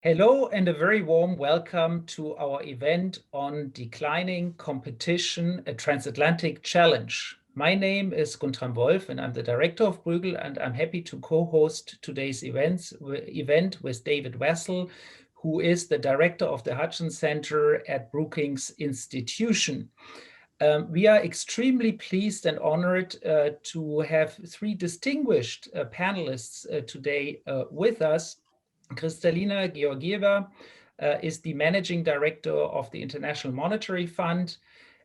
Hello and a very warm welcome to our event on declining competition, a transatlantic challenge. My name is Guntram Wolf and I'm the director of Bruegel, and I'm happy to co-host today's event with David Wessel, who is the director of the Hudson Center at Brookings Institution. We are extremely pleased and honored to have three distinguished panelists today with us. Kristalina Georgieva is the managing director of the International Monetary Fund.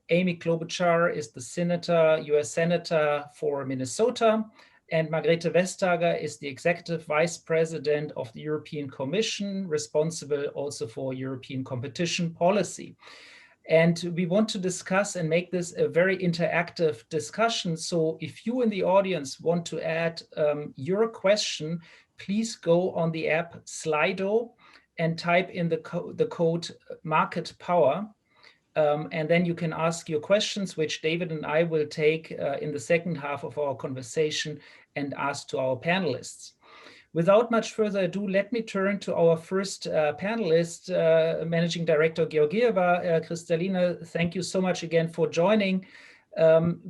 Amy Klobuchar is the US Senator for Minnesota. And Margrethe Vestager is the executive vice president of the European Commission, responsible also for European competition policy. And we want to discuss and make this a very interactive discussion. So if you in the audience want to add your question, please go on the app Slido and type in the code market power. And then you can ask your questions, which David and I will take in the second half of our conversation and ask to our panelists. Without much further ado, let me turn to our first panelist, Managing Director Georgieva. Kristalina, thank you so much again for joining.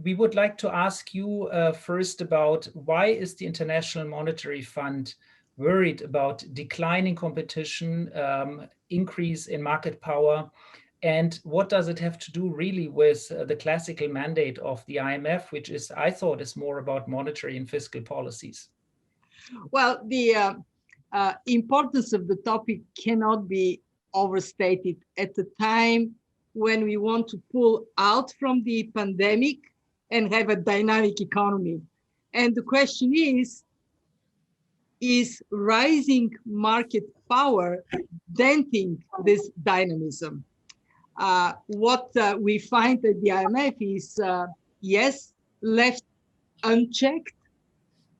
We would like to ask you first about why is the International Monetary Fund worried about declining competition, increase in market power, and what does it have to do really with the classical mandate of the IMF, which is, I thought, is more about monetary and fiscal policies? Well, the importance of the topic cannot be overstated at the time when we want to pull out from the pandemic and have a dynamic economy. And the question is rising market power denting this dynamism? What we find at the IMF is, yes, left unchecked,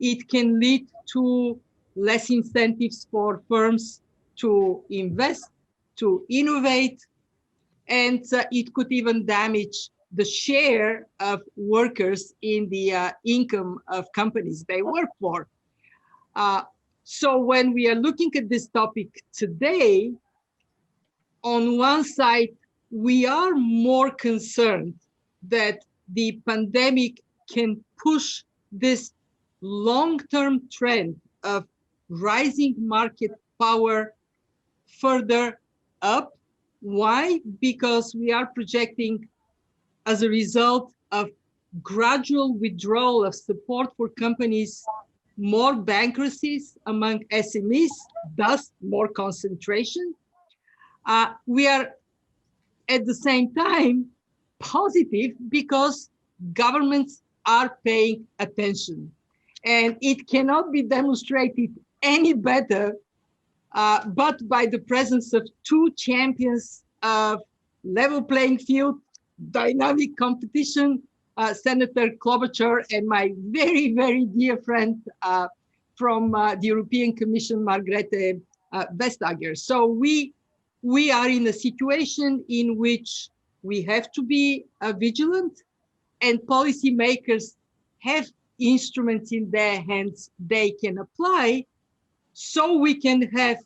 it can lead to less incentives for firms to invest, to innovate, and it could even damage the share of workers in the income of companies they work for. So when we are looking at this topic today, on one side, we are more concerned that the pandemic can push this long-term trend of rising market power further up. Why? Because we are projecting, as a result of gradual withdrawal of support for companies, more bankruptcies among SMEs, thus more concentration. We are at the same time positive because governments are paying attention. And it cannot be demonstrated any better but by the presence of two champions of level playing field, dynamic competition, Senator Klobuchar and my very, very dear friend from the European Commission, Margrethe Vestager. So we are in a situation in which we have to be vigilant, and policymakers have instruments in their hands they can apply, so we can have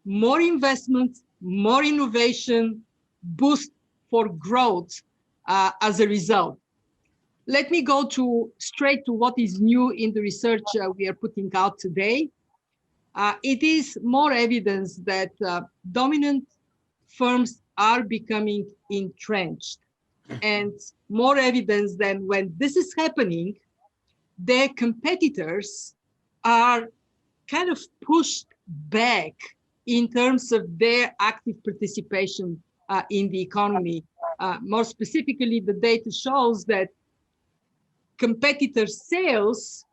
more investment, more innovation, boost for growth as a result. Let me go straight to what is new in the research we are putting out today. It is more evidence that dominant firms are becoming entrenched, and more evidence than when this is happening, their competitors are kind of pushed back in terms of their active participation in the economy. More specifically, the data shows that competitor sales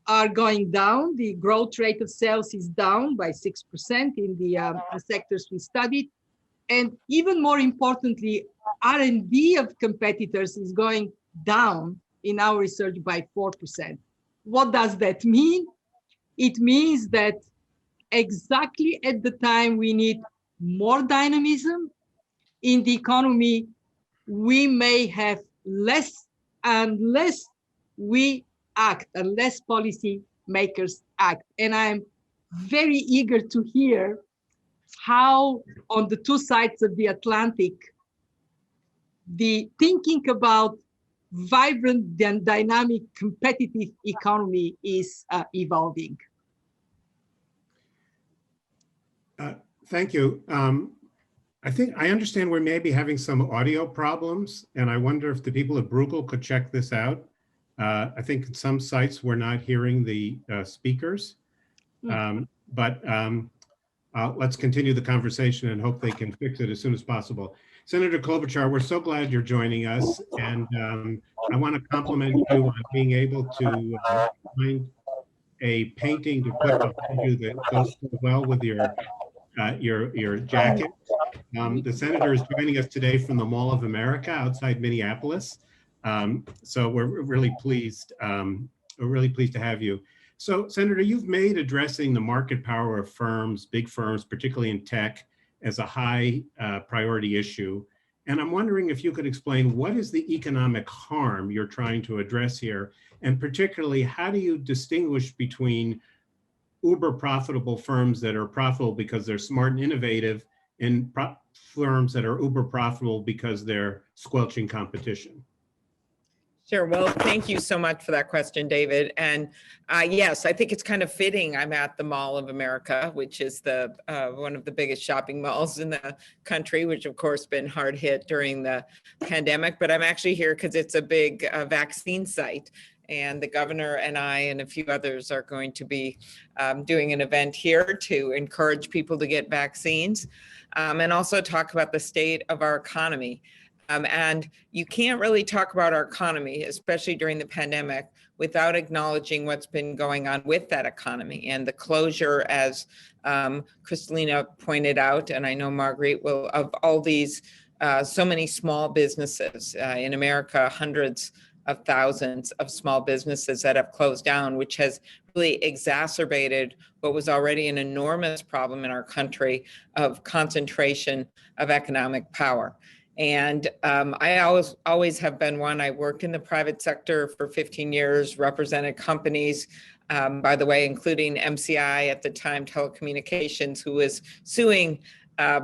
are going down. The growth rate of sales is down by 6% in the sectors we studied. And even more importantly, R&D of competitors is going down in our research by 4%. What does that mean? It means that exactly at the time we need more dynamism in the economy, we may have less unless we act, unless policy makers act. And I'm very eager to hear how on the two sides of the Atlantic, the thinking about vibrant and dynamic competitive economy is evolving. Thank you. I think I understand we're maybe having some audio problems, and I wonder if the people at Bruegel could check this out. I think in some sites we're not hearing the speakers, but let's continue the conversation and hope they can fix it as soon as possible. Senator Klobuchar, we're so glad you're joining us, and I want to compliment you on being able to find a painting to put behind you that goes so well with your jacket. The senator is joining us today from the Mall of America outside Minneapolis. So we're really pleased. We're really pleased to have you. So, Senator, you've made addressing the market power of firms, big firms, particularly in tech, as a high priority issue. And I'm wondering if you could explain what is the economic harm you're trying to address here, and particularly how do you distinguish between uber profitable firms that are profitable because they're smart and innovative, and firms that are uber profitable because they're squelching competition? Sure. Well, thank you so much for that question, David. And yes, I think it's kind of fitting. I'm at the Mall of America, which is the one of the biggest shopping malls in the country, which of course been hard hit during the pandemic. But I'm actually here because it's a big vaccine site. And the governor and I and a few others are going to be doing an event here to encourage people to get vaccines and also talk about the state of our economy. And you can't really talk about our economy, especially during the pandemic, without acknowledging what's been going on with that economy and the closure, as Kristalina pointed out, and I know Margrethe will, of all these, so many small businesses in America, hundreds of thousands of small businesses that have closed down, which has really exacerbated what was already an enormous problem in our country of concentration of economic power. And I always have been one. I worked in the private sector for 15 years, represented companies, by the way, including MCI at the time, telecommunications, who was suing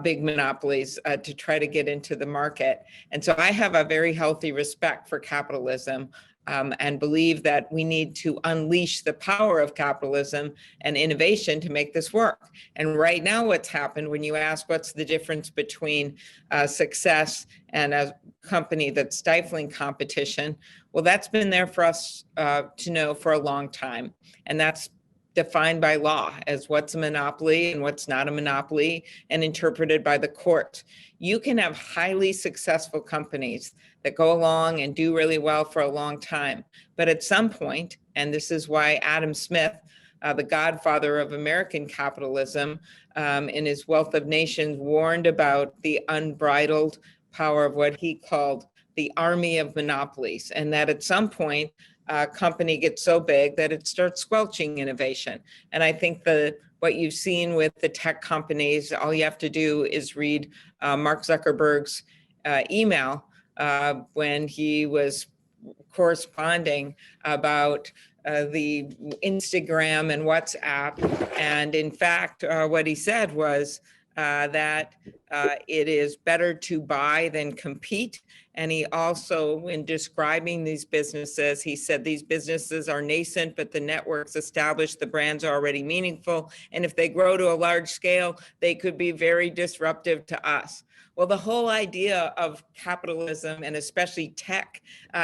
big monopolies to try to get into the market. And so I have a very healthy respect for capitalism and believe that we need to unleash the power of capitalism and innovation to make this work. And right now what's happened, when you ask what's the difference between success and a company that's stifling competition, well, that's been there for us to know for a long time. And that's defined by law as what's a monopoly and what's not a monopoly, and interpreted by the court. You can have highly successful companies that go along and do really well for a long time. But at some point, and this is why Adam Smith, the godfather of American capitalism, in his Wealth of Nations, warned about the unbridled power of what he called the army of monopolies, and that at some point, a company gets so big that it starts squelching innovation. And I think what you've seen with the tech companies, all you have to do is read Mark Zuckerberg's email when he was corresponding about the Instagram and WhatsApp. And in fact, what he said was that it is better to buy than compete. And he also, in describing these businesses, he said these businesses are nascent, but the networks established, the brands are already meaningful. And if they grow to a large scale, they could be very disruptive to us. Well, the whole idea of capitalism, and especially tech,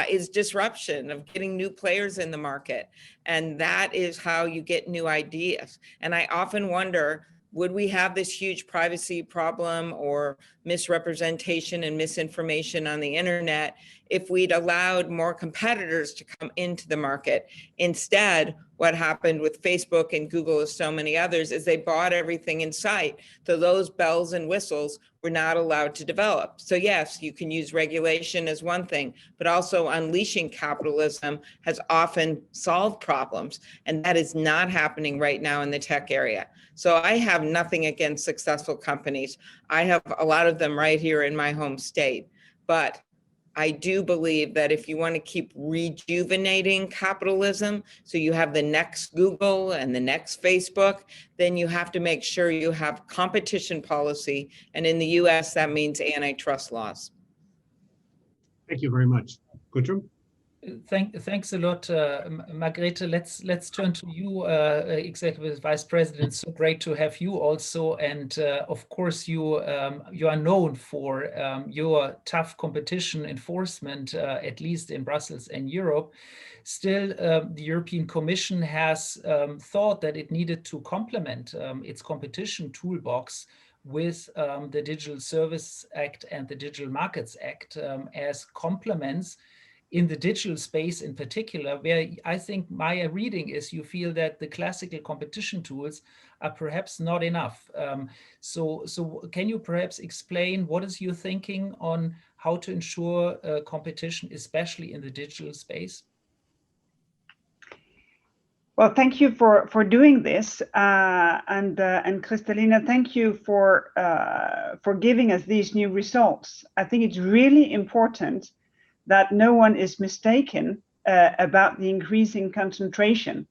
is disruption, of getting new players in the market. And that is how you get new ideas. And I often wonder, would we have this huge privacy problem or misrepresentation and misinformation on the internet if we'd allowed more competitors to come into the market? Instead, what happened with Facebook and Google, and so many others, is they bought everything in sight. So those bells and whistles were not allowed to develop. So yes, you can use regulation as one thing, but also unleashing capitalism has often solved problems. And that is not happening right now in the tech area. So I have nothing against successful companies. I have a lot of them right here in my home state. But I do believe that if you want to keep rejuvenating capitalism, so you have the next Google and the next Facebook, then you have to make sure you have competition policy. And in the US, that means antitrust laws. Thank you very much. Guntram? Thanks a lot, Margrethe. Let's turn to you, Executive Vice President. So great to have you also, and of course you are known for your tough competition enforcement, at least in Brussels and Europe. Still, the European Commission has thought that it needed to complement its competition toolbox with the Digital Services Act and the Digital Markets Act as complements in the digital space in particular, where I think my reading is you feel that the classical competition tools are perhaps not enough. So can you perhaps explain what is your thinking on how to ensure competition, especially in the digital space? Well, thank you for doing this, and Kristalina, thank you for giving us these new results. I think it's really important that no one is mistaken about the increasing concentration,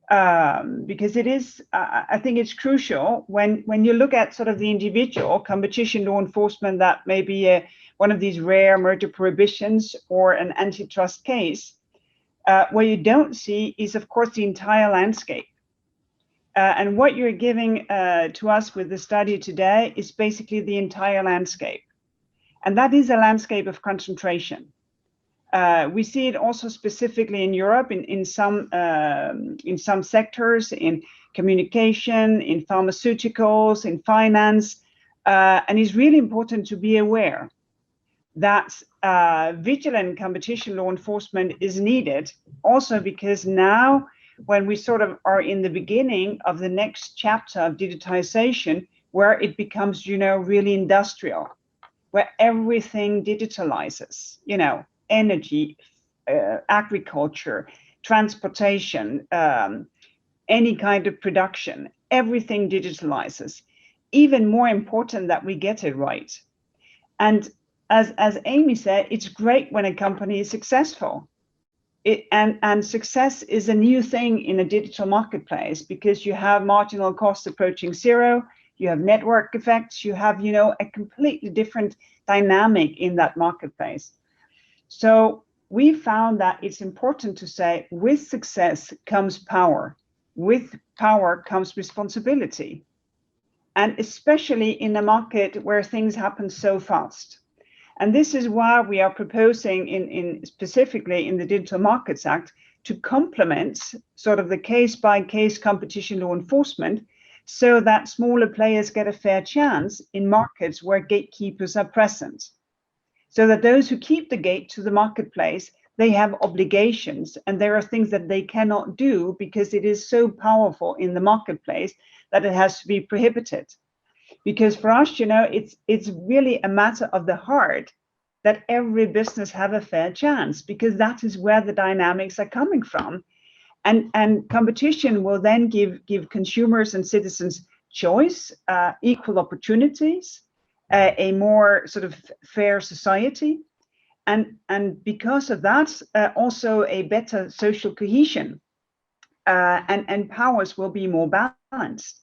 because it is. I think it's crucial when you look at sort of the individual competition law enforcement, that may be one of these rare merger prohibitions or an antitrust case. What you don't see is, of course, the entire landscape. And what you're giving to us with the study today is basically the entire landscape. And that is a landscape of concentration. We see it also specifically in Europe in some sectors, in communication, in pharmaceuticals, in finance. And it's really important to be aware that vigilant competition law enforcement is needed, also because now when we sort of are in the beginning of the next chapter of digitization, where it becomes, really industrial, where everything digitalizes, energy, agriculture, transportation, any kind of production, everything digitalizes. Even more important that we get it right. And as Amy said, it's great when a company is successful. And success is a new thing in a digital marketplace, because you have marginal costs approaching zero, you have network effects, you have, a completely different dynamic in that marketplace. So we found that it's important to say, with success comes power. With power comes responsibility. And especially in a market where things happen so fast. And this is why we are proposing specifically in the Digital Markets Act to complement sort of the case-by-case competition law enforcement, so that smaller players get a fair chance in markets where gatekeepers are present. So that those who keep the gate to the marketplace, they have obligations, and there are things that they cannot do because it is so powerful in the marketplace that it has to be prohibited. Because for us, it's really a matter of the heart that every business have a fair chance, because that is where the dynamics are coming from. And competition will then give consumers and citizens choice, equal opportunities, a more sort of fair society. And because of that, also a better social cohesion, and powers will be more balanced.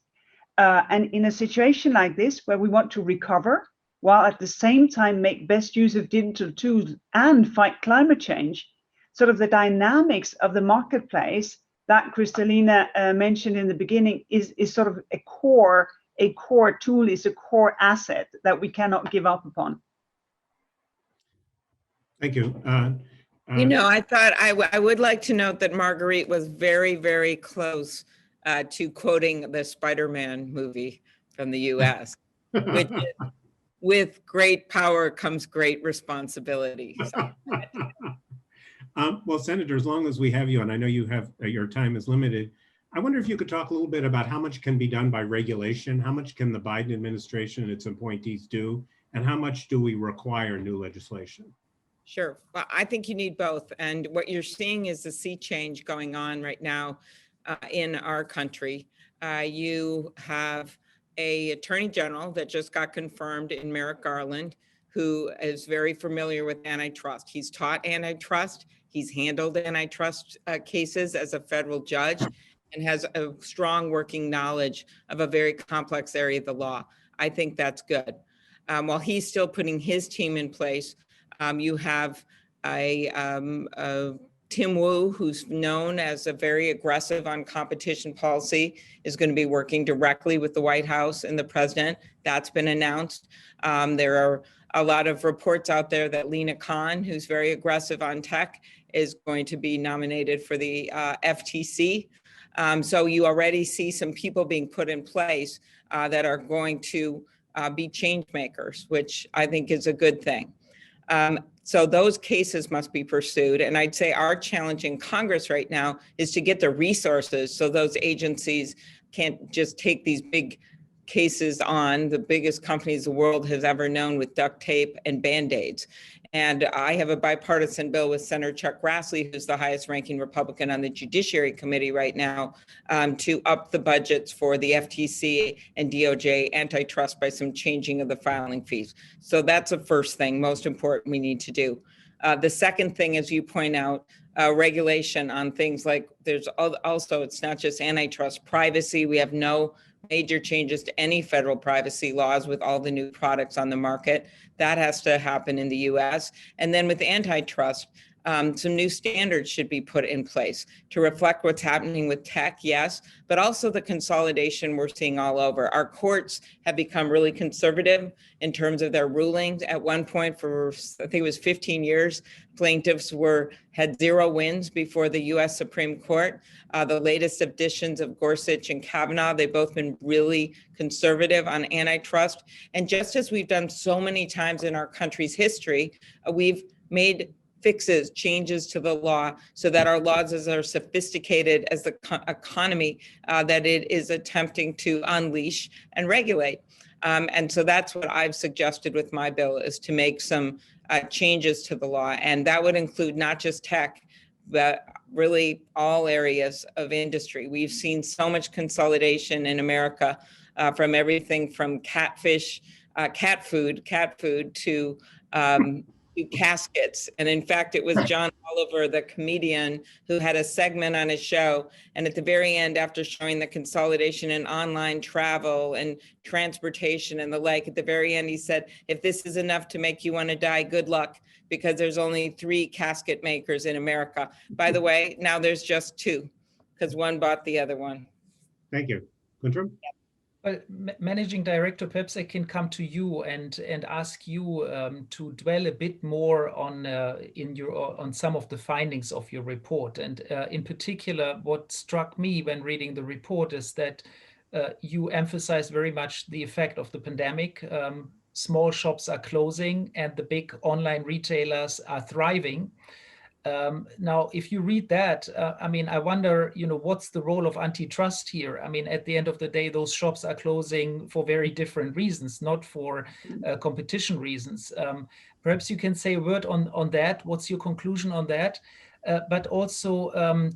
And in a situation like this, where we want to recover, while at the same time make best use of digital tools and fight climate change, sort of the dynamics of the marketplace that Kristalina mentioned in the beginning is sort of a core tool, is a core asset that we cannot give up upon. Thank you. I thought I would like to note that Marguerite was very, very close to quoting the Spider-Man movie from the US, which is, with great power comes great responsibility. So. Well, Senator, as long as we have you, and I know you have your time is limited, I wonder if you could talk a little bit about how much can be done by regulation, how much can the Biden administration and its appointees do, and how much do we require new legislation? Sure. Well, I think you need both. And what you're seeing is a sea change going on right now in our country. You have an attorney general that just got confirmed in Merrick Garland, who is very familiar with antitrust. He's taught antitrust. He's handled antitrust cases as a federal judge and has a strong working knowledge of a very complex area of the law. I think that's good. While he's still putting his team in place, you have Tim Wu, who's known as a very aggressive on competition policy, is going to be working directly with the White House and the president. That's been announced. There are a lot of reports out there that Lina Khan, who's very aggressive on tech, is going to be nominated for the FTC. So you already see some people being put in place that are going to be change makers, which I think is a good thing. So those cases must be pursued. And I'd say our challenge in Congress right now is to get the resources so those agencies can't just take these big cases on, the biggest companies the world has ever known, with duct tape and Band-Aids. And I have a bipartisan bill with Senator Chuck Grassley, who's the highest ranking Republican on the Judiciary Committee right now, to up the budgets for the FTC and DOJ antitrust by some changing of the filing fees. So that's the first thing, most important we need to do. The second thing, as you point out, regulation on things like, there's also, it's not just antitrust, privacy. We have no major changes to any federal privacy laws with all the new products on the market. That has to happen in the US. And then with antitrust, some new standards should be put in place to reflect what's happening with tech, yes, but also the consolidation we're seeing all over. Our courts have become really conservative in terms of their rulings. At one point, for I think it was 15 years, plaintiffs had 0 wins before the US Supreme Court. The latest editions of Gorsuch and Kavanaugh, they've both been really conservative on antitrust. And just as we've done so many times in our country's history, we've made fixes, changes to the law so that our laws are sophisticated as the economy that it is attempting to unleash and regulate. And so that's what I've suggested with my bill, is to make some changes to the law. And that would include not just tech, but really all areas of industry. We've seen so much consolidation in America from everything from cat food to caskets. And in fact, it was John Oliver, the comedian, who had a segment on his show. And at the very end, after showing the consolidation in online travel and transportation and the like, at the very end, he said, if this is enough to make you want to die, good luck, because there's only 3 casket makers in America. By the way, now there's just 2, because one bought the other one. Thank you. Guntram? Well, Managing Director, perhaps I can come to you and ask you to dwell a bit more on on some of the findings of your report. And in particular, what struck me when reading the report is that you emphasize very much the effect of the pandemic. Small shops are closing and the big online retailers are thriving. Now, if you read that, I mean, I wonder, what's the role of antitrust here? I mean, at the end of the day, those shops are closing for very different reasons, not for competition reasons. Perhaps you can say a word on that. What's your conclusion on that? But also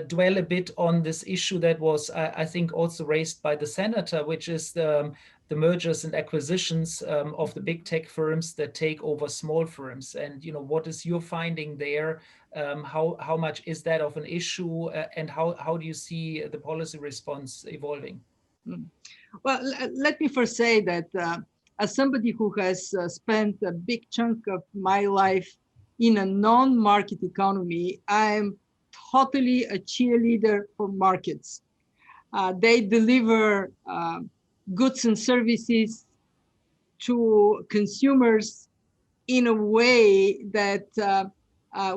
dwell a bit on this issue that was, I think, also raised by the senator, which is the mergers and acquisitions of the big tech firms that take over small firms. And what is your finding there? How much is that of an issue, and how do you see the policy response evolving? Well, let me first say that as somebody who has spent a big chunk of my life in a non-market economy, I'm totally a cheerleader for markets. They deliver goods and services to consumers in a way that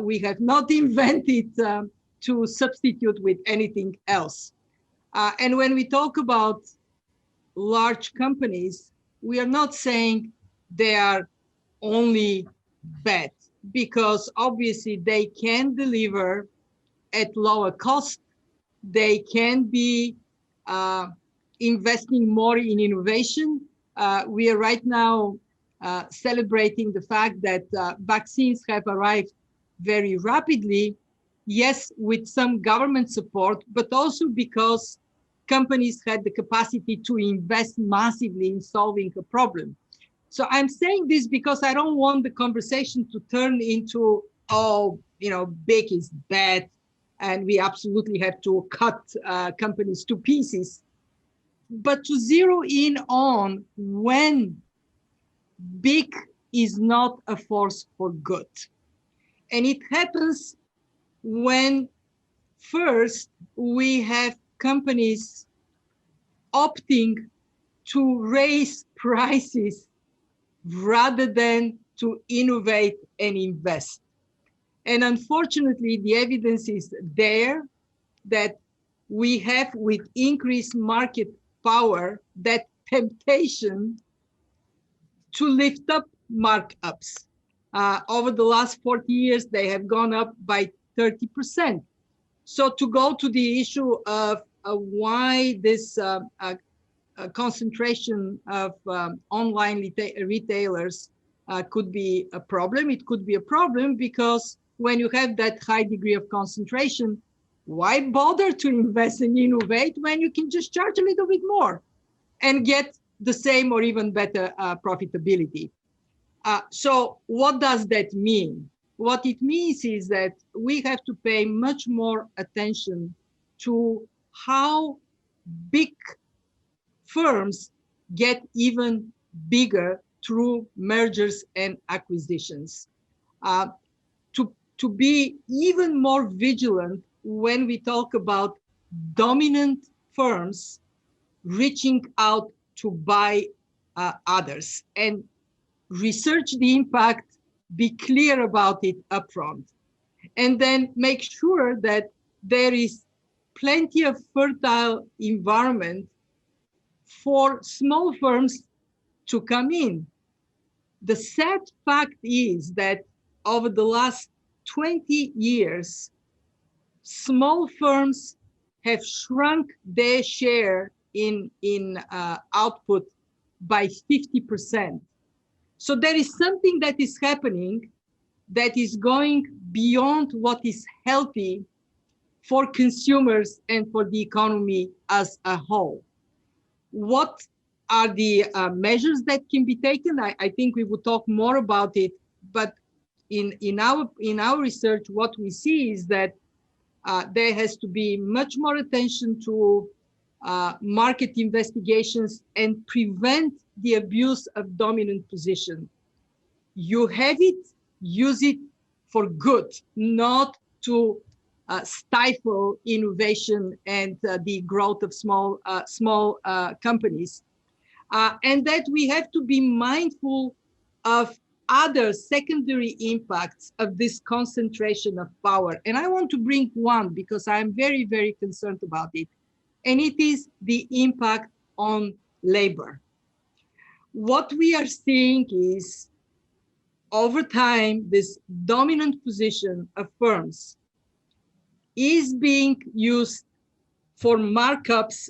we have not invented to substitute with anything else. And when we talk about large companies, we are not saying they are only bad, because obviously they can deliver at lower cost. They can be investing more in innovation. We are right now celebrating the fact that vaccines have arrived very rapidly, yes, with some government support, but also because companies had the capacity to invest massively in solving a problem. So I'm saying this because I don't want the conversation to turn into, oh, big is bad, and we absolutely have to cut companies to pieces, but to zero in on when big is not a force for good. And it happens when first we have companies opting to raise prices rather than to innovate and invest. And unfortunately, the evidence is there that we have, with increased market power, that temptation to lift up markups. Over the last 40 years, they have gone up by 30%. So to go to the issue of why this concentration of online retailers could be a problem, it could be a problem because when you have that high degree of concentration, why bother to invest and innovate when you can just charge a little bit more and get the same or even better profitability? So what does that mean? What it means is that we have to pay much more attention to how big firms get even bigger through mergers and acquisitions. To be even more vigilant when we talk about dominant firms reaching out to buy others, and research the impact, be clear about it upfront, and then make sure that there is plenty of fertile environment for small firms to come in. The sad fact is that over the last 20 years, small firms have shrunk their share in output by 50%. So there is something that is happening that is going beyond what is healthy for consumers and for the economy as a whole. What are the measures that can be taken? I think we will talk more about it, but in our research, what we see is that there has to be much more attention to market investigations and prevent the abuse of dominant position. You have it, use it for good, not to stifle innovation and the growth of small companies. And that we have to be mindful of other secondary impacts of this concentration of power. And I want to bring one because I'm very, very concerned about it. And it is the impact on labor. What we are seeing is, over time, this dominant position of firms is being used for markups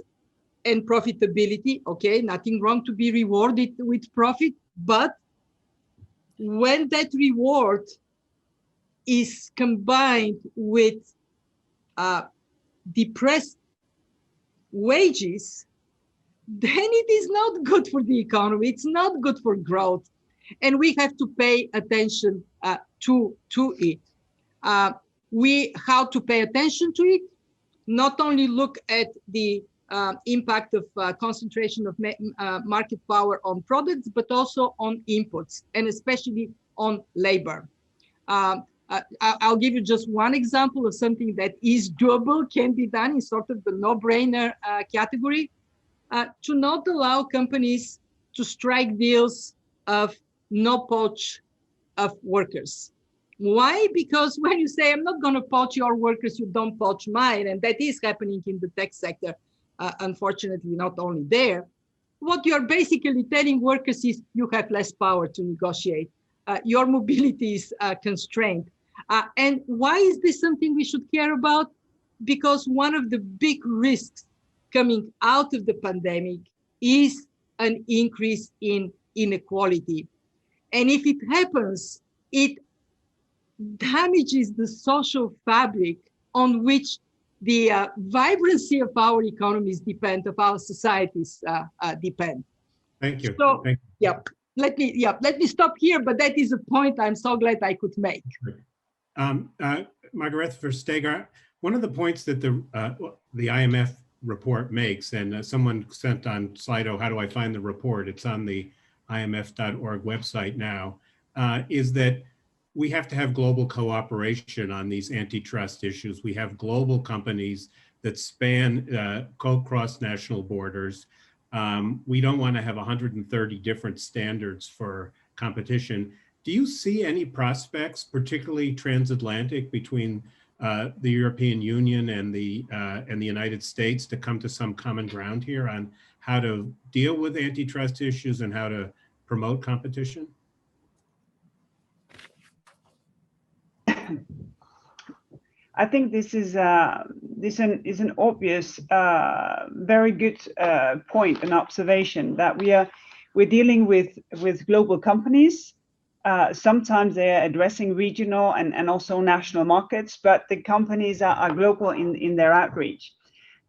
and profitability. Okay, nothing wrong to be rewarded with profit, but when that reward is combined with depressed wages, then it is not good for the economy. It's not good for growth. And we have to pay attention to it. How to pay attention to it? Not only look at the impact of concentration of market power on products, but also on inputs, and especially on labor. I'll give you just one example of something that is doable, can be done in sort of the no-brainer category, to not allow companies to strike deals of no poach of workers. Why? Because when you say, I'm not going to poach your workers, you don't poach mine, and that is happening in the tech sector, unfortunately, not only there. What you're basically telling workers is you have less power to negotiate. Your mobility is constrained. And why is this something we should care about? Because one of the big risks coming out of the pandemic is an increase in inequality. And if it happens, it damages the social fabric on which the vibrancy of our economies depend, of our societies depend. Thank you. So, Thank you. yeah. let me stop here, but that is a point I'm so glad I could make. Margrethe Vestager, one of the points that the IMF report makes, and someone sent on Slido, how do I find the report? It's on the imf.org website now, is that we have to have global cooperation on these antitrust issues. We have global companies that span cross-national borders. We don't want to have 130 different standards for competition. Do you see any prospects, particularly transatlantic, between the European Union and the United States to come to some common ground here on how to deal with antitrust issues and how to promote competition? I think this is an obvious, very good point and observation that we're dealing with global companies. Sometimes they are addressing regional and also national markets, but the companies are global in their outreach,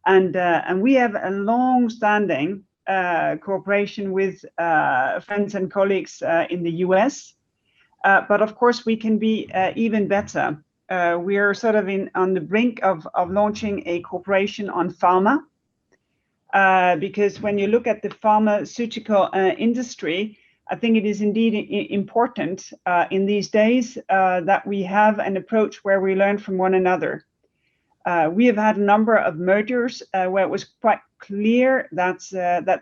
and we have a long-standing cooperation with friends and colleagues in the US, but of course we can be even better. We are sort of on the brink of launching a cooperation on pharma, because when you look at the pharmaceutical industry, I think it is indeed important in these days that we have an approach where we learn from one another. We have had a number of mergers where it was quite clear that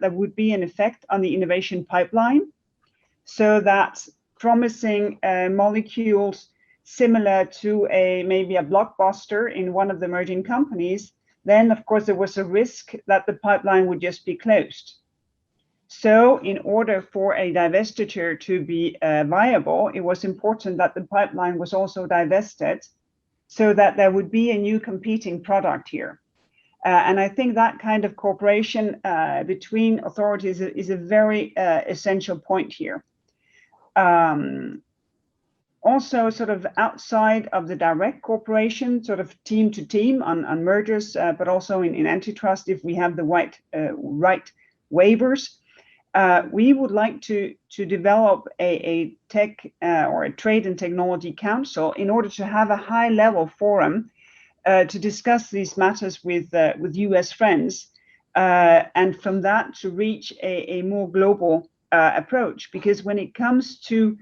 there would be an effect on the innovation pipeline, so that promising molecules similar to maybe a blockbuster in one of the merging companies, then of course there was a risk that the pipeline would just be closed. So in order for a divestiture to be viable, it was important that the pipeline was also divested so that there would be a new competing product here. And I think that kind of cooperation between authorities is a very essential point here. Also sort of outside of the direct cooperation, sort of team to team on mergers, but also in antitrust, if we have the right waivers, we would like to develop a tech or a trade and technology council in order to have a high level forum to discuss these matters with US friends, and from that to reach a more global approach. Because when it comes to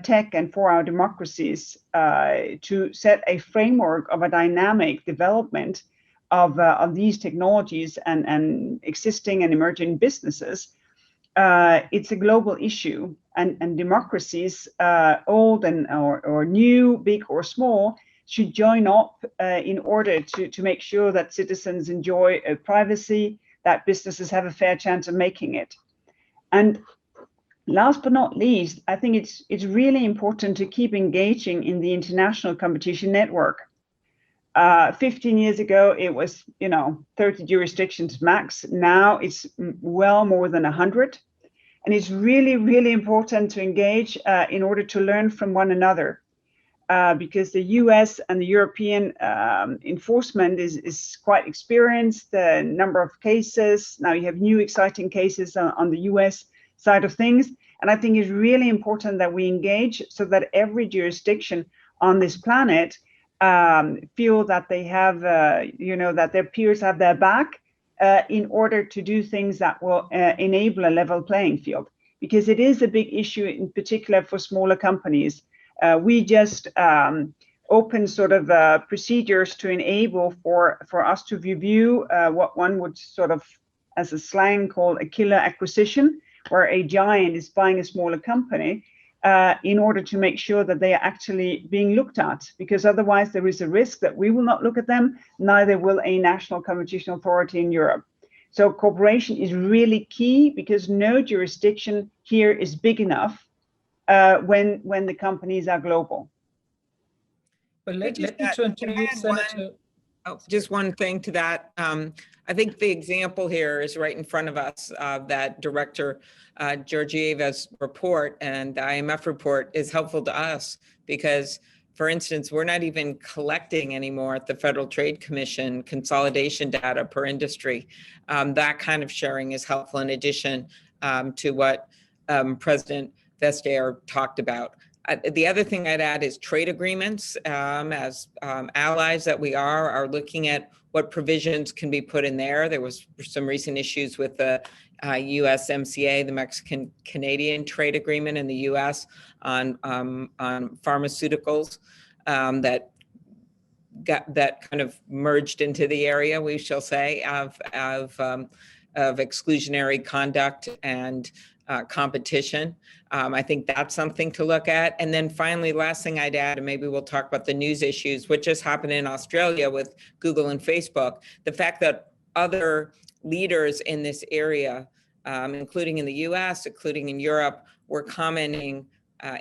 tech and for our democracies, to set a framework of a dynamic development of these technologies and existing and emerging businesses, it's a global issue, and democracies, old or new, big or small, should join up in order to make sure that citizens enjoy privacy, that businesses have a fair chance of making it. And last but not least, I think it's really important to keep engaging in the international competition network. 15 years ago, it was 30 jurisdictions max. Now it's well more than 100. And it's really, really important to engage in order to learn from one another, because the US and the European enforcement is quite experienced, the number of cases. Now you have new exciting cases on the US side of things. And I think it's really important that we engage so that every jurisdiction on this planet feel that they have, that their peers have their back in order to do things that will enable a level playing field. Because it is a big issue, in particular for smaller companies. We just open sort of procedures to enable for us to review what one would sort of, as a slang, call a killer acquisition, where a giant is buying a smaller company in order to make sure that they are actually being looked at, because otherwise there is a risk that we will not look at them, neither will a national competition authority in Europe. So cooperation is really key, because no jurisdiction here is big enough when the companies are global. But let me turn to you, Senator. Just one thing to that. I think the example here is right in front of us. That Director Georgieva's report and the IMF report is helpful to us because, for instance, we're not even collecting anymore at the Federal Trade Commission consolidation data per industry. That kind of sharing is helpful in addition to what President Vestager talked about. The other thing I'd add is trade agreements. As allies that we are looking at what provisions can be put in there. There was some recent issues with the USMCA, the Mexican-Canadian trade agreement in the US on pharmaceuticals that kind of merged into the area, we shall say, of exclusionary conduct and competition. I think that's something to look at. And then finally, last thing I'd add, and maybe we'll talk about the news issues, which just happened in Australia with Google and Facebook, the fact that other leaders in this area, including in the US, including in Europe, were commenting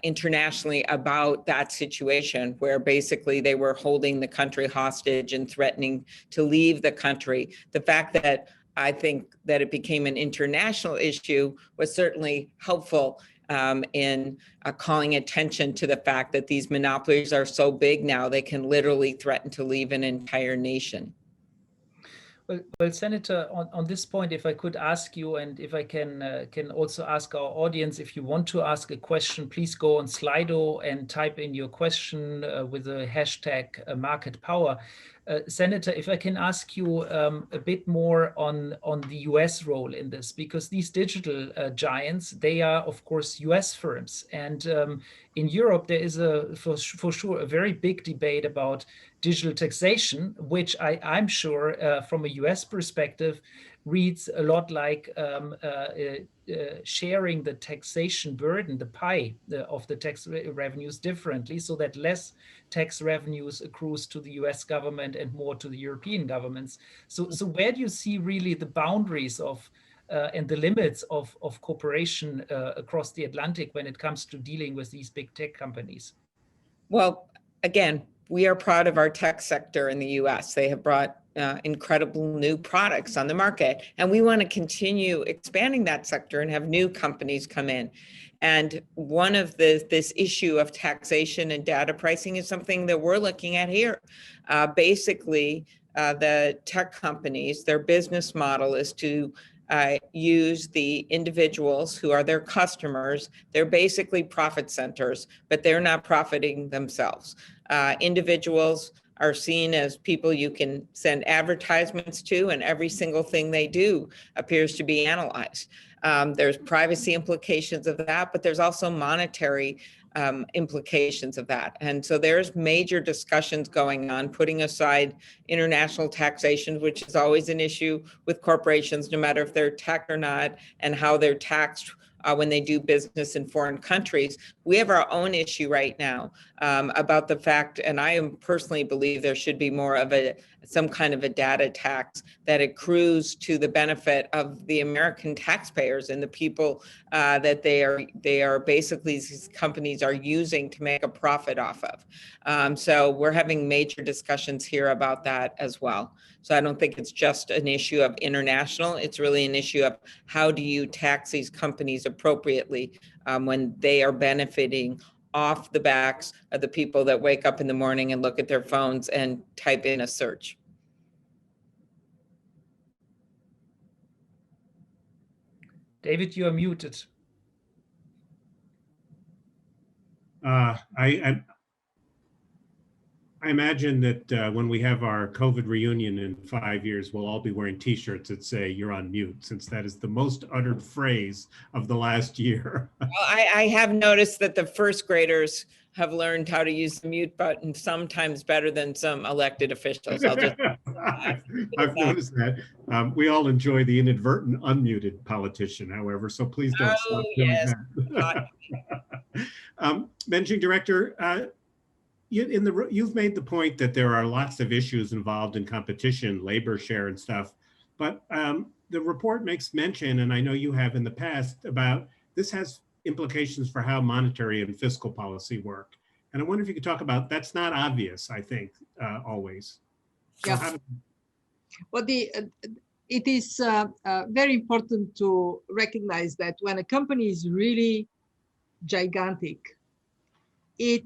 internationally about that situation where basically they were holding the country hostage and threatening to leave the country. The fact that I think that it became an international issue was certainly helpful in calling attention to the fact that these monopolies are so big now, they can literally threaten to leave an entire nation. Well, Senator, on this point, if I could ask you, and if I can also ask our audience, if you want to ask a question, please go on Slido and type in your question with the hashtag market power. Senator, if I can ask you a bit more on the US role in this, because these digital giants, they are, of course, US firms. And in Europe, there is for sure a very big debate about digital taxation, which I'm sure from a US perspective reads a lot like sharing the taxation burden, the pie of the tax revenues differently, so that less tax revenues accrues to the US government and more to the European governments. So where do you see really the boundaries of and the limits of cooperation across the Atlantic when it comes to dealing with these big tech companies? Well, again, we are proud of our tech sector in the US. They have brought incredible new products on the market, and we want to continue expanding that sector and have new companies come in. And one of this issue of taxation and data pricing is something that we're looking at here. Basically, the tech companies, their business model is to use the individuals who are their customers. They're basically profit centers, but they're not profiting themselves. Individuals are seen as people you can send advertisements to, and every single thing they do appears to be analyzed. There's privacy implications of that, but there's also monetary implications of that. And so there's major discussions going on, putting aside international taxation, which is always an issue with corporations, no matter if they're tech or not, and how they're taxed when they do business in foreign countries. We have our own issue right now about the fact, and I personally believe there should be more of some kind of a data tax that accrues to the benefit of the American taxpayers and the people that they are basically, these companies are using to make a profit off of. So we're having major discussions here about that as well. So I don't think it's just an issue of international, it's really an issue of how do you tax these companies appropriately when they are benefiting off the backs of the people that wake up in the morning and look at their phones and type in a search. David, you are muted. I imagine that when we have our COVID reunion in 5 years, we'll all be wearing T-shirts that say "you're on mute," since that is the most uttered phrase of the last year. Well, I have noticed that the first graders have learned how to use the mute button sometimes better than some elected officials. I've noticed that. We all enjoy the inadvertent unmuted politician, however, so please don't stop doing that. Managing Director, you've made the point that there are lots of issues involved in competition, labor share and stuff, but the report makes mention, and I know you have in the past, about this has implications for how monetary and fiscal policy work. And I wonder if you could talk about, that's not obvious, I think, always. Yeah. So well, it is very important to recognize that when a company is really gigantic, it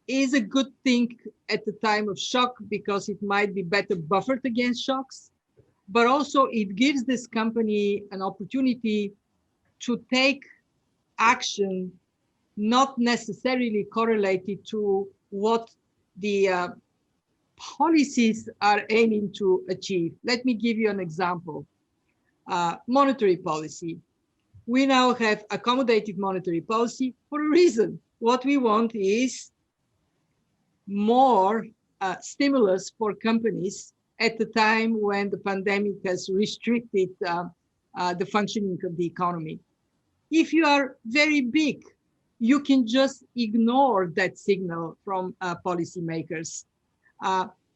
is a good thing at the time of shock because it might be better buffered against shocks, but also it gives this company an opportunity to take action not necessarily correlated to what the policies are aiming to achieve. Let me give you an example. Monetary policy. We now have accommodative monetary policy for a reason. What we want is more stimulus for companies at the time when the pandemic has restricted the functioning of the economy. If you are very big, you can just ignore that signal from policymakers.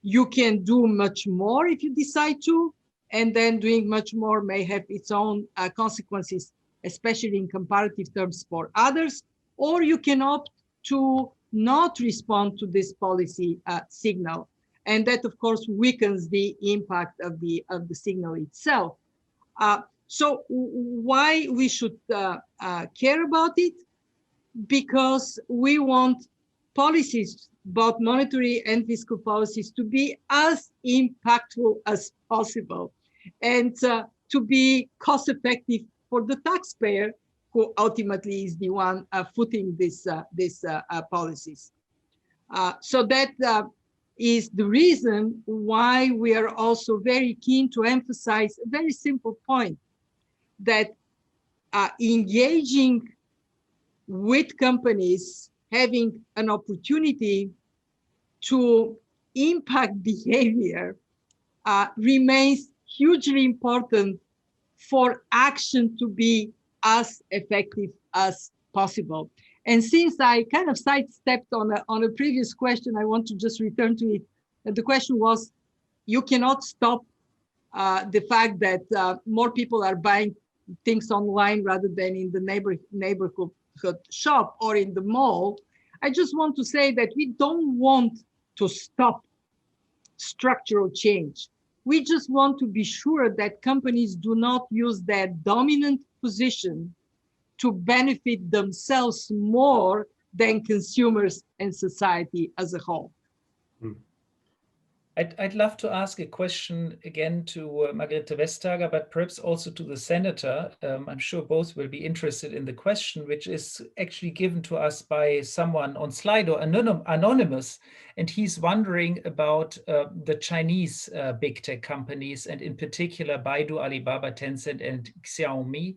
You can do much more if you decide to, and then doing much more may have its own consequences, especially in comparative terms for others, or you can opt to not respond to this policy signal. And that, of course, weakens the impact of the signal itself. So why we should care about it? Because we want policies, both monetary and fiscal policies, to be as impactful as possible and to be cost effective for the taxpayer, who ultimately is the one footing these policies. So that is the reason why we are also very keen to emphasize a very simple point, that engaging with companies, having an opportunity to impact behavior remains hugely important for action to be as effective as possible. And since I kind of sidestepped on a previous question, I want to just return to it. And the question was, you cannot stop the fact that more people are buying things online rather than in the neighborhood shop or in the mall. I just want to say that we don't want to stop structural change. We just want to be sure that companies do not use their dominant position to benefit themselves more than consumers and society as a whole. I'd love to ask a question again to Margrethe Vestager, but perhaps also to the senator. I'm sure both will be interested in the question, which is actually given to us by someone on Slido, anonymous, and he's wondering about the Chinese big tech companies, and in particular Baidu, Alibaba, Tencent, and Xiaomi,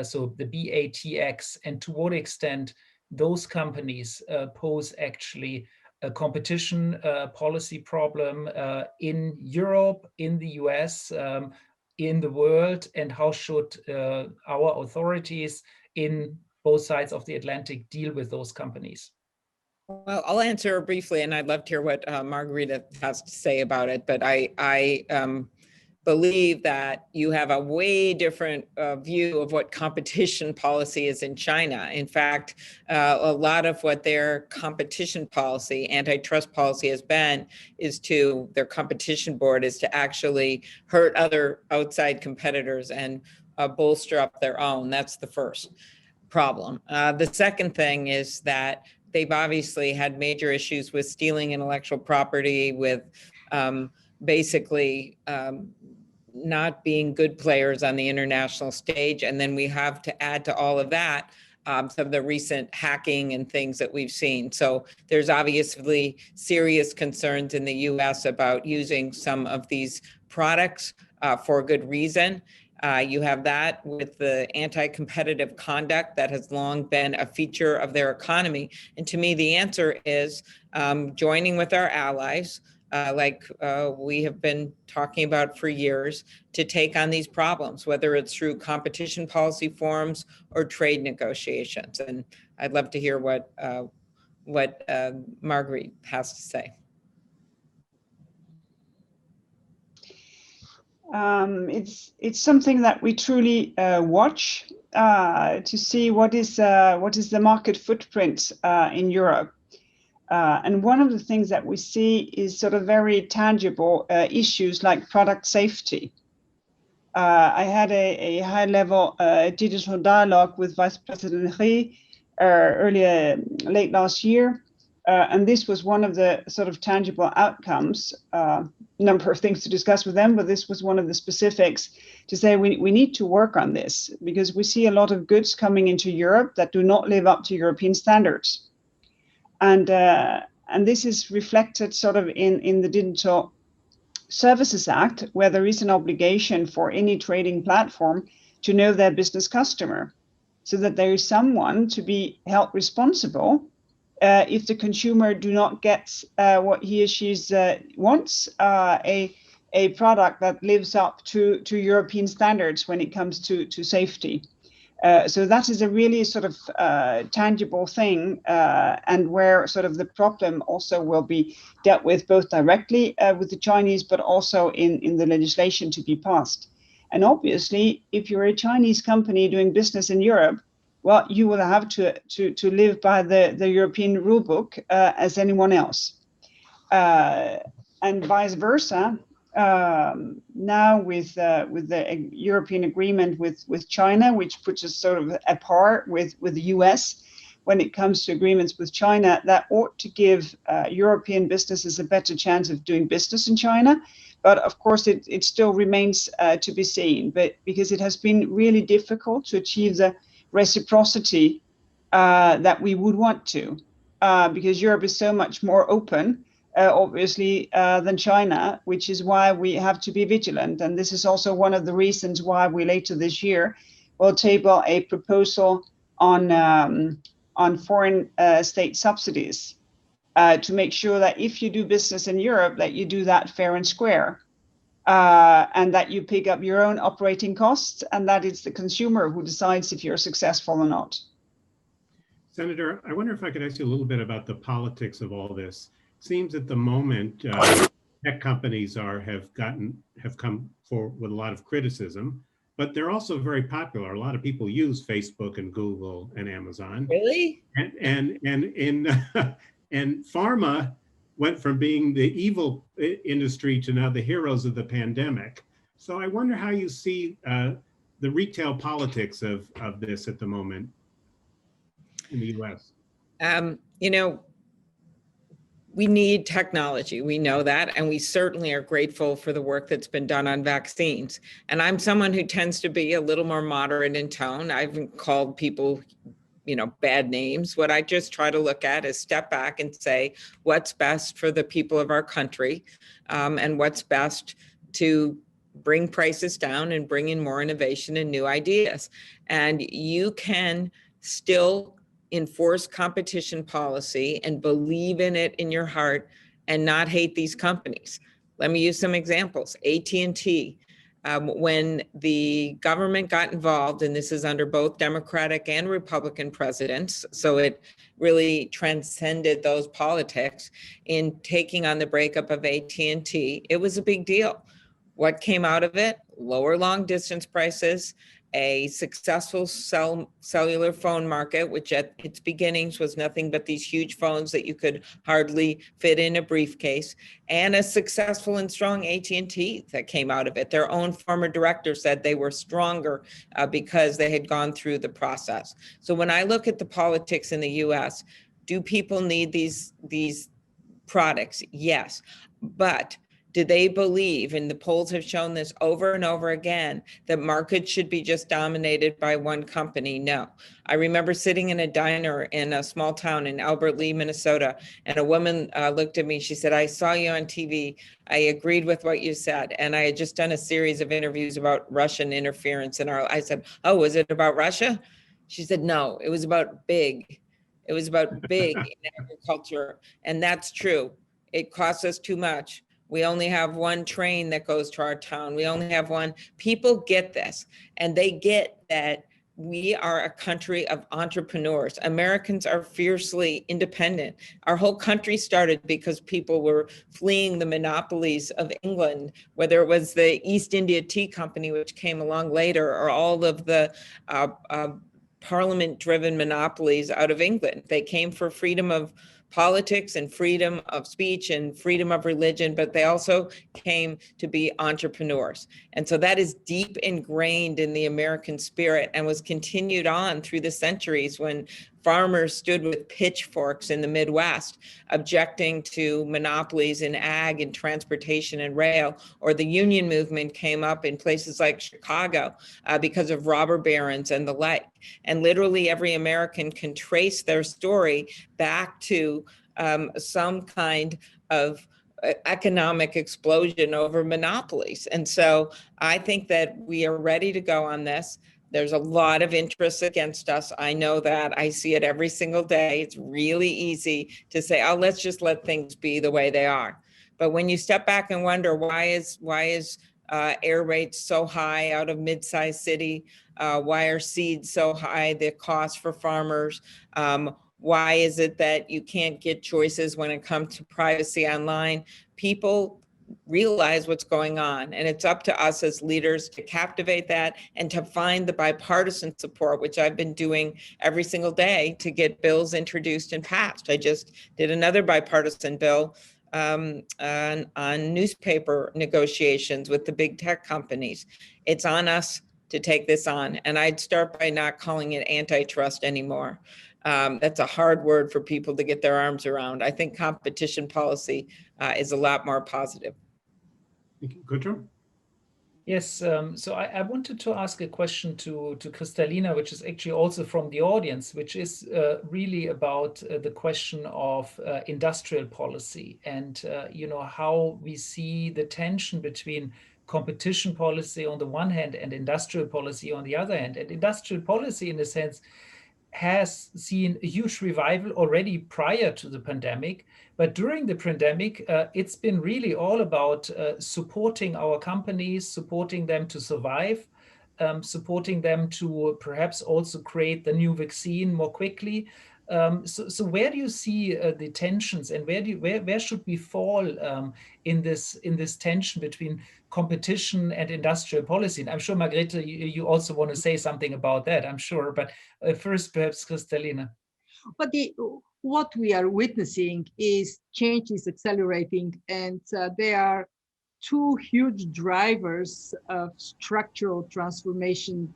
so the BATX, and to what extent those companies pose actually a competition policy problem in Europe, in the US, in the world, and how should our authorities in both sides of the Atlantic deal with those companies? Well, I'll answer briefly, and I'd love to hear what Margrethe has to say about it, but I believe that you have a way different view of what competition policy is in China. In fact, a lot of what their competition policy, antitrust policy has been, is to, their competition board is to actually hurt other outside competitors and bolster up their own. That's the first problem. The second thing is that they've obviously had major issues with stealing intellectual property, with basically not being good players on the international stage. And then we have to add to all of that some of the recent hacking and things that we've seen. So there's obviously serious concerns in the US about using some of these products for good reason. You have that with the anti-competitive conduct that has long been a feature of their economy. And to me, the answer is joining with our allies, like we have been talking about for years, to take on these problems, whether it's through competition policy forums or trade negotiations. And I'd love to hear what Margrethe has to say. It's something that we truly watch to see what is the market footprint in Europe. And one of the things that we see is sort of very tangible issues like product safety. I had a high-level digital dialogue with Vice President Ri late last year And this was one of the sort of tangible outcomes, number of things to discuss with them, but this was one of the specifics to say we need to work on this, because we see a lot of goods coming into Europe that do not live up to European standards. And this is reflected sort of in the Digital Services Act, where there is an obligation for any trading platform to know their business customer, so that there is someone to be held responsible if the consumer do not get what he or she wants, a product that lives up to European standards when it comes to safety. So that is a really sort of tangible thing, and where sort of the problem also will be dealt with both directly with the Chinese, but also in the legislation to be passed. And obviously, if you're a Chinese company doing business in Europe, well, you will have to live by the European rule book as anyone else. And vice versa. Now with the European agreement with China, which puts us sort of apart with the US when it comes to agreements with China, that ought to give European businesses a better chance of doing business in China. But of course, it still remains to be seen. But because it has been really difficult to achieve the reciprocity that we would want to, because Europe is so much more open, obviously, than China, which is why we have to be vigilant. And this is also one of the reasons why we later this year will table a proposal on foreign state subsidies to make sure that if you do business in Europe, that you do that fair and square. And that you pick up your own operating costs, and that it's the consumer who decides if you're successful or not. Senator, I wonder if I could ask you a little bit about the politics of all this. It seems at the moment, tech companies have come forward with a lot of criticism, but they're also very popular. A lot of people use Facebook and Google and Amazon. Really? And pharma went from being the evil industry to now the heroes of the pandemic. So I wonder how you see the retail politics of this at the moment in the US. You know, we need technology, we know that, and we certainly are grateful for the work that's been done on vaccines. And I'm someone who tends to be a little more moderate in tone. I haven't called people, bad names. What I just try to look at is step back and say, what's best for the people of our country, and what's best to bring prices down and bring in more innovation and new ideas. And you can still enforce competition policy and believe in it in your heart and not hate these companies. Let me use some examples. AT&T, when the government got involved, and this is under both Democratic and Republican presidents, so it really transcended those politics in taking on the breakup of AT&T, it was a big deal. What came out of it? Lower long distance prices, a successful cellular phone market, which at its beginnings was nothing but these huge phones that you could hardly fit in a briefcase, and a successful and strong AT&T that came out of it. Their own former director said they were stronger because they had gone through the process. So when I look at the politics in the US, do people need these products? Yes, but do they believe, and the polls have shown this over and over again, that markets should be just dominated by one company? No. I remember sitting in a diner in a small town in Albert Lea, Minnesota, and a woman looked at me. She said, I saw you on TV. I agreed with what you said. And I had just done a series of interviews about Russian interference. And I said, oh, was it about Russia? She said, no, it was about big. It was about big in agriculture. And that's true. It costs us too much. We only have one train that goes to our town. We only have one. People get this, and they get that we are a country of entrepreneurs. Americans are fiercely independent. Our whole country started because people were fleeing the monopolies of England, whether it was the East India Tea Company, which came along later, or all of the parliament-driven monopolies out of England. They came for freedom of politics and freedom of speech and freedom of religion, but they also came to be entrepreneurs. And so that is deep ingrained in the American spirit and was continued on through the centuries when farmers stood with pitchforks in the Midwest, objecting to monopolies in ag and transportation and rail, or the union movement came up in places like Chicago because of robber barons and the like. And literally every American can trace their story back to some kind of economic explosion over monopolies. And so I think that we are ready to go on this. There's a lot of interest against us. I know that. I see it every single day. It's really easy to say, oh, let's just let things be the way they are. But when you step back and wonder why is air rates so high out of mid-sized city? Why are seeds so high, the cost for farmers? Why is it that you can't get choices when it comes to privacy online? People realize what's going on, and it's up to us as leaders to captivate that and to find the bipartisan support, which I've been doing every single day to get bills introduced and passed. I just did another bipartisan bill on newspaper negotiations with the big tech companies. It's on us to take this on, and I'd start by not calling it antitrust anymore. That's a hard word for people to get their arms around. I think competition policy is a lot more positive. Thank you. Gudrun? Yes, so I wanted to ask a question to Kristalina, which is actually also from the audience, which is really about the question of industrial policy and how we see the tension between competition policy on the one hand and industrial policy on the other hand. And industrial policy, in a sense, has seen a huge revival already prior to the pandemic. But during the pandemic, it's been really all about supporting our companies, supporting them to survive, supporting them to perhaps also create the new vaccine more quickly. So where do you see the tensions, and where should we fall in this tension between competition and industrial policy? And I'm sure, Margrethe, you also want to say something about that, I'm sure. But first, perhaps Kristalina. But what we are witnessing is change is accelerating, and there are two huge drivers of structural transformation: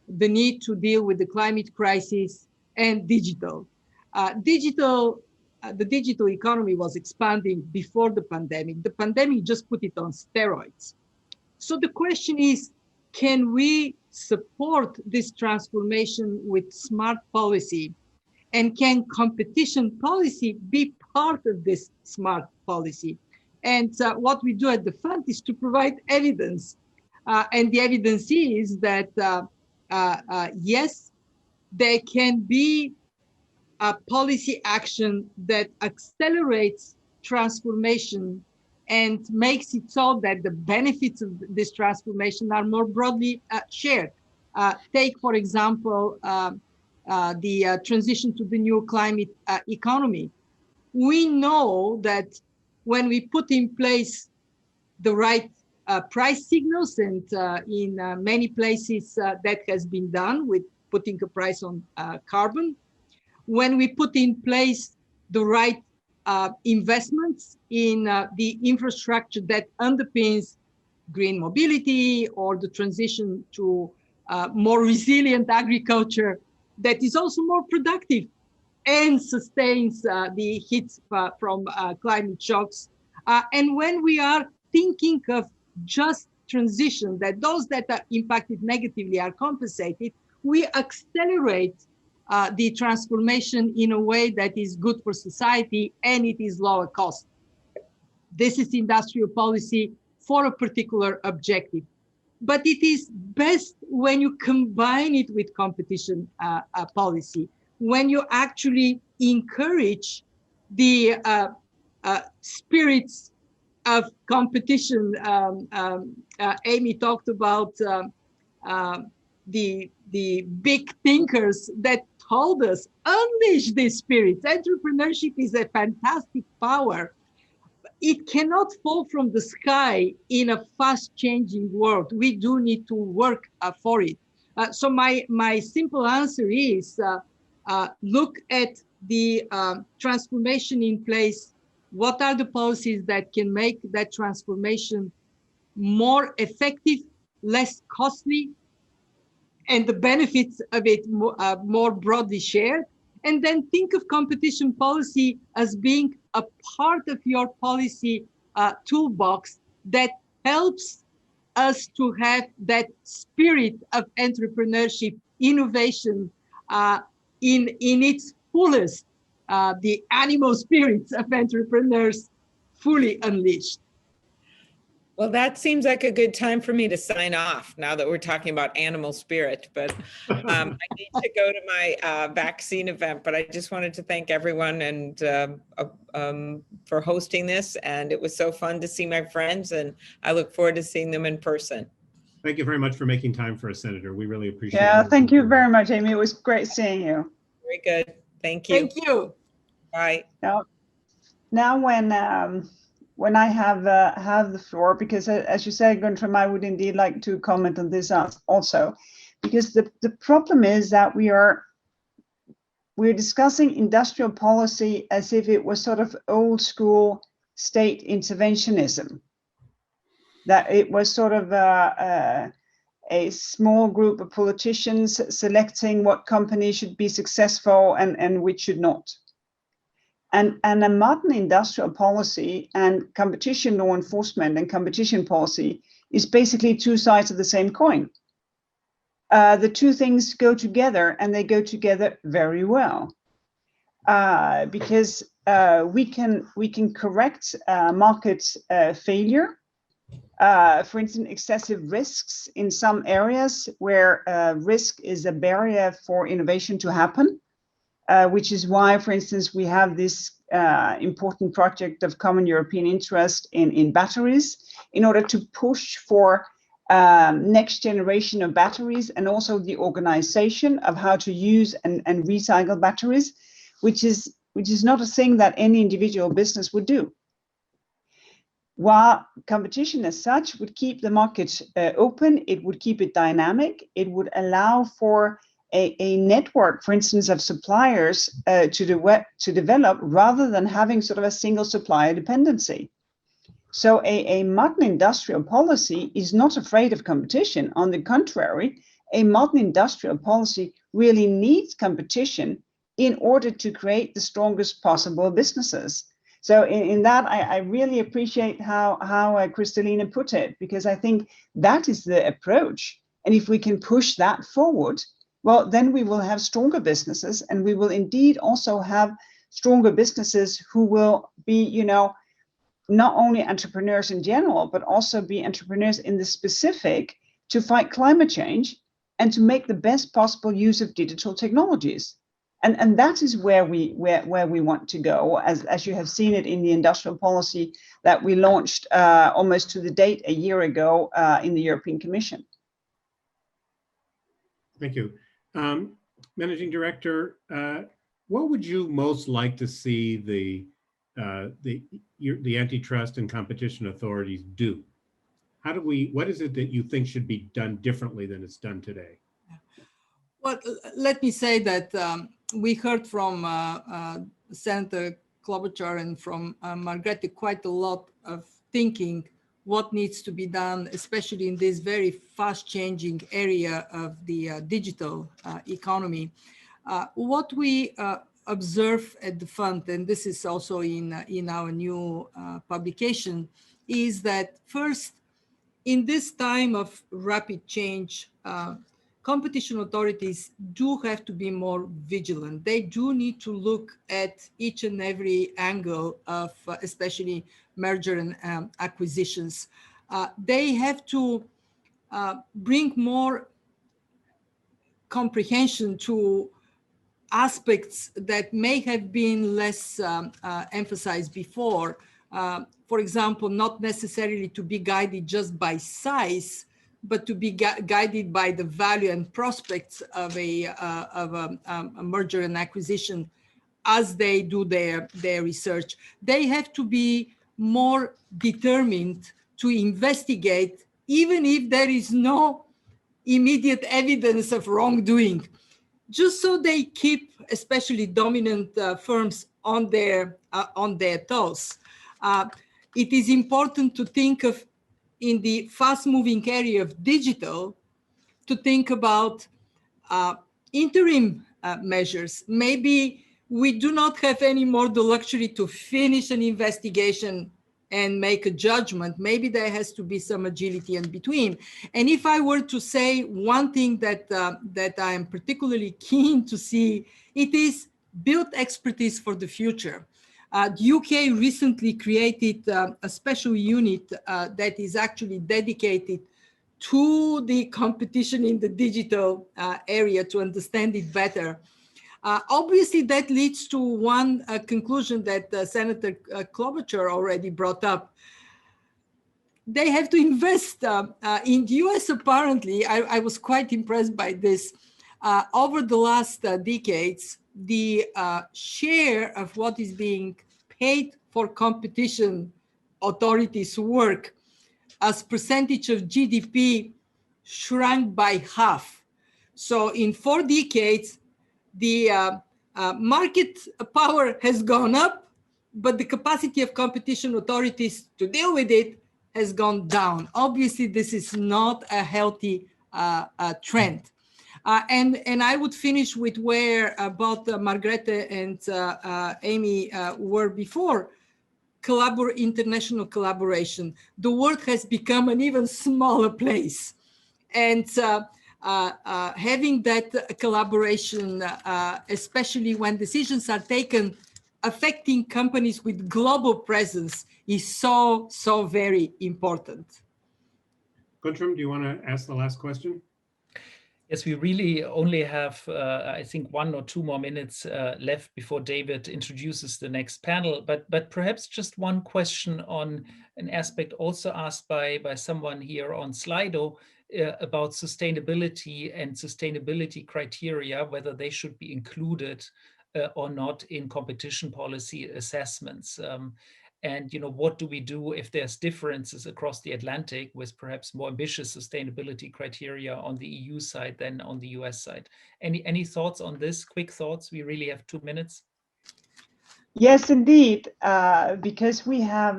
the need to deal with the climate crisis and digital. The digital economy was expanding before the pandemic. The pandemic just put it on steroids. So the question is, can we support this transformation with smart policy? And can competition policy be part of this smart policy? And what we do at the fund is to provide evidence. And the evidence is that, yes, there can be a policy action that accelerates transformation and makes it so that the benefits of this transformation are more broadly shared. Take, for example, the transition to the new climate economy. We know that when we put in place the right price signals, and in many places that has been done with putting a price on carbon, when we put in place the right investments in the infrastructure that underpins green mobility or the transition to more resilient agriculture that is also more productive and sustains the hits from climate shocks. And when we are thinking of just transition, that those that are impacted negatively are compensated, we accelerate the transformation in a way that is good for society and it is lower cost. This is industrial policy for a particular objective. But it is best when you combine it with competition policy, when you actually encourage the spirits of competition. Amy talked about the big thinkers that told us, unleash these spirits. Entrepreneurship is a fantastic power. It cannot fall from the sky in a fast changing world. We do need to work for it. So my simple answer is look at the transformation in place. What are the policies that can make that transformation more effective, less costly, and the benefits of it more broadly shared? And then think of competition policy as being a part of your policy toolbox that helps us to have that spirit of entrepreneurship, innovation in its fullest, the animal spirits of entrepreneurs fully unleashed. Well, that seems like a good time for me to sign off now that we're talking about animal spirit, but I need to go to my vaccine event, but I just wanted to thank everyone and for hosting this. And it was so fun to see my friends, and I look forward to seeing them in person. Thank you very much for making time for us, Senator. We really appreciate it. Yeah, thank you very much, Amy. It was great seeing you. Very good. Thank you. Thank you. Bye. Now when I have the floor, because as you said, Guntram, I would indeed like to comment on this also, because the problem is that we're discussing industrial policy as if it was sort of old school state interventionism, that it was sort of a small group of politicians selecting what companies should be successful and which should not. And a modern industrial policy and competition law enforcement and competition policy is basically two sides of the same coin. The two things go together, and they go together very well, because we can correct market failure. For instance, excessive risks in some areas where risk is a barrier for innovation to happen. Which is why, for instance, we have this important project of common European interest in batteries in order to push for next generation of batteries, and also the organization of how to use and recycle batteries, which is not a thing that any individual business would do. While competition as such would keep the market open, it would keep it dynamic, it would allow for a network, for instance, of suppliers to develop, rather than having sort of a single supplier dependency. So a modern industrial policy is not afraid of competition. On the contrary, a modern industrial policy really needs competition in order to create the strongest possible businesses. So in that, I really appreciate how Kristalina put it, because I think that is the approach. And if we can push that forward, well, then we will have stronger businesses, and we will indeed also have stronger businesses who will be, not only entrepreneurs in general, but also be entrepreneurs in the specific to fight climate change and to make the best possible use of digital technologies. And that is where we want to go, as you have seen it in the industrial policy that we launched almost to the date a year ago in the European Commission. Thank you. Managing Director, what would you most like to see the antitrust and competition authorities do? What is it that you think should be done differently than it's done today? Well, let me say that we heard from Senator Klobuchar and from Margrethe quite a lot of thinking what needs to be done, especially in this very fast-changing area of the digital economy. What we observe at the fund, and this is also in our new publication, is that first, in this time of rapid change, competition authorities do have to be more vigilant. They do need to look at each and every angle of especially merger and acquisitions. They have to bring more comprehension to aspects that may have been less emphasized before. For example, not necessarily to be guided just by size, but to be guided by the value and prospects of a merger and acquisition as they do their research. They have to be more determined to investigate, even if there is no immediate evidence of wrongdoing. just so they keep, especially dominant firms, on their toes. It is important to think of, in the fast-moving area of digital, to think about interim measures. Maybe we do not have any more the luxury to finish an investigation and make a judgment. Maybe there has to be some agility in between. And if I were to say one thing that I am particularly keen to see, it is build expertise for the future. The UK recently created a special unit that is actually dedicated to the competition in the digital area to understand it better. Obviously, that leads to one conclusion that Senator Klobuchar already brought up. They have to invest in the US. Apparently, I was quite impressed by this. Over the last decades, the share of what is being paid for competition authorities' work as percentage of GDP shrunk by half. So in 4 decades, the market power has gone up, but the capacity of competition authorities to deal with it has gone down. Obviously, this is not a healthy trend. And I would finish with where both Margrethe and Amy were before. International collaboration. The world has become an even smaller place. And having that collaboration, especially when decisions are taken affecting companies with global presence, is so very important. Guntram, do you want to ask the last question? Yes, we really only have, I think, 1 or 2 more minutes left before David introduces the next panel. But perhaps just one question on an aspect also asked by someone here on Slido about sustainability and sustainability criteria, whether they should be included or not in competition policy assessments. And what do we do if there's differences across the Atlantic with perhaps more ambitious sustainability criteria on the EU side than on the US side? Any thoughts on this? Quick thoughts. We really have 2 minutes. Yes, indeed, because we have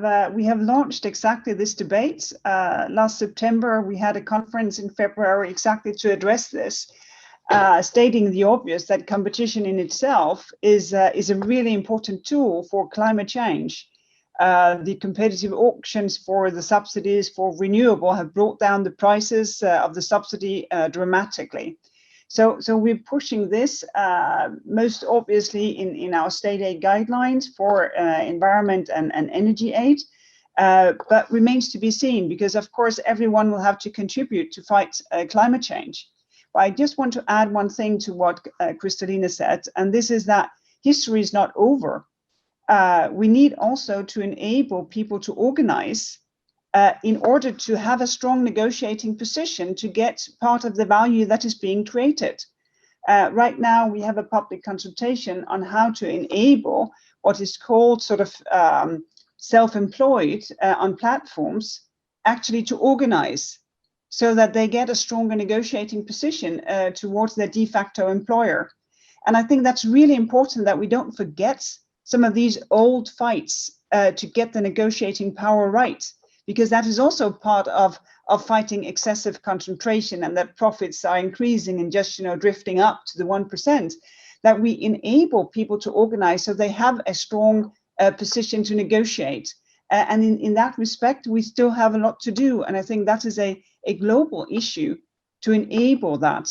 launched exactly this debate. Last September, we had a conference in February exactly to address this, stating the obvious that competition in itself is a really important tool for climate change. The competitive auctions for the subsidies for renewable have brought down the prices of the subsidy dramatically. So we're pushing this most obviously in our state aid guidelines for environment and energy aid, but remains to be seen because, of course, everyone will have to contribute to fight climate change. But I just want to add one thing to what Kristalina said, and this is that history is not over. We need also to enable people to organize in order to have a strong negotiating position to get part of the value that is being created. Right now, we have a public consultation on how to enable what is called sort of self-employed on platforms actually to organize so that they get a stronger negotiating position towards their de facto employer. And I think that's really important that we don't forget some of these old fights to get the negotiating power right, because that is also part of fighting excessive concentration and that profits are increasing and just drifting up to the 1%, that we enable people to organize so they have a strong position to negotiate. And in that respect, we still have a lot to do. And I think that is a global issue to enable that.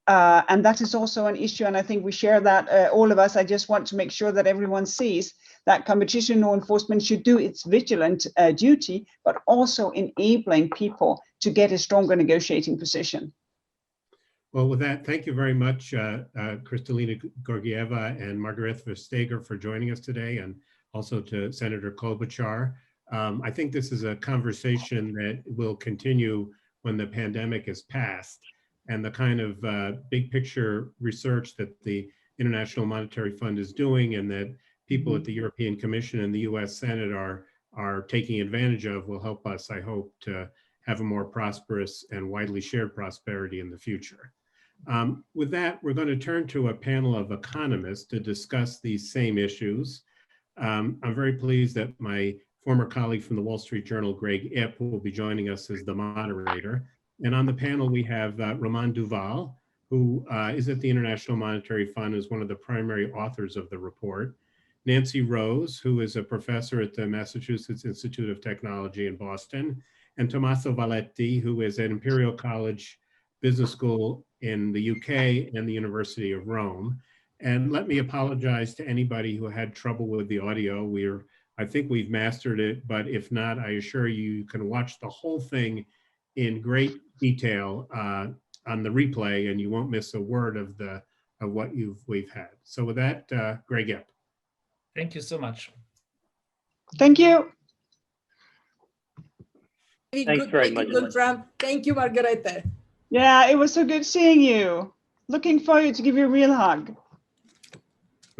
And that is also an issue, and I think we share that, all of us. I just want to make sure that everyone sees that competition law enforcement should do its vigilant duty, but also enabling people to get a stronger negotiating position. Well, with that, thank you very much, Kristalina Georgieva and Margrethe Vestager for joining us today, and also to Senator Klobuchar. I think this is a conversation that will continue when the pandemic is past. And the kind of big picture research that the International Monetary Fund is doing and that people at the European Commission and the US Senate are taking advantage of will help us, I hope, to have a more prosperous and widely shared prosperity in the future. With that, we're going to turn to a panel of economists to discuss these same issues. I'm very pleased that my former colleague from the Wall Street Journal, Greg Ip, will be joining us as the moderator. And on the panel, we have Romain Duval, who is at the International Monetary Fund, is one of the primary authors of the report. Nancy Rose, who is a professor at the Massachusetts Institute of Technology in Boston, and Tommaso Valletti, who is at Imperial College Business School in the UK and the University of Rome. And let me apologize to anybody who had trouble with the audio. I think we've mastered it, but if not, I assure you, you can watch the whole thing in great detail on the replay, and you won't miss a word of what we've had. So with that, Greg Ip. Thank you so much. Thank you. Thanks very much. Thank you, Margrethe. Yeah, it was so good seeing you. Looking forward to give you a real hug.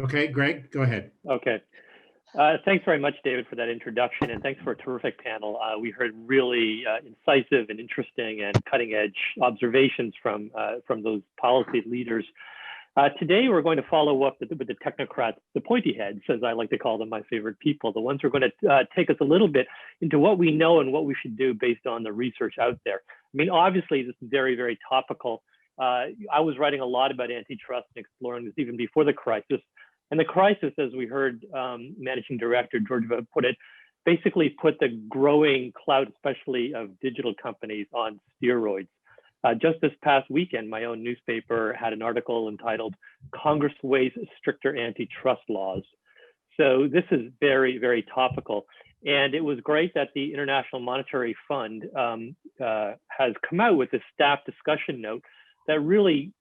Okay, Greg, go ahead. Okay. Thanks very much, David, for that introduction, and thanks for a terrific panel. We heard really incisive and interesting and cutting-edge observations from those policy leaders. Today, we're going to follow up with the technocrats, the pointy heads, as I like to call them, my favorite people, the ones who are going to take us a little bit into what we know and what we should do based on the research out there. I mean, obviously, this is very, very topical. I was writing a lot about antitrust and exploring this even before the crisis. And the crisis, as we heard Managing Director Georgieva put it, basically put the growing clout, especially of digital companies, on steroids. Just this past weekend, my own newspaper had an article entitled "Congress Weighs Stricter Antitrust Laws." So this is very, very topical. And it was great that the International Monetary Fund has come out with a staff discussion note that really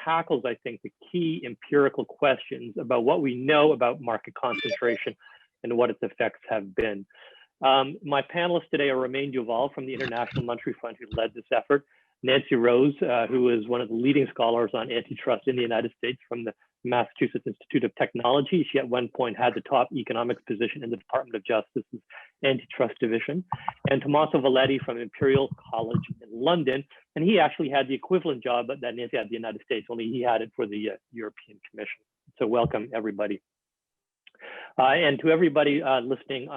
tackles, I think, the key empirical questions about what we know about market concentration and what its effects have been. My panelists today are Romain Duval from the International Monetary Fund, who led this effort, Nancy Rose, who is one of the leading scholars on antitrust in the United States from the Massachusetts Institute of Technology. She at one point had the top economics position in the Department of Justice's Antitrust Division, and Tommaso Valletti from Imperial College in London. And he actually had the equivalent job that Nancy had in the United States, only he had it for the European Commission. So welcome, everybody. And to everybody listening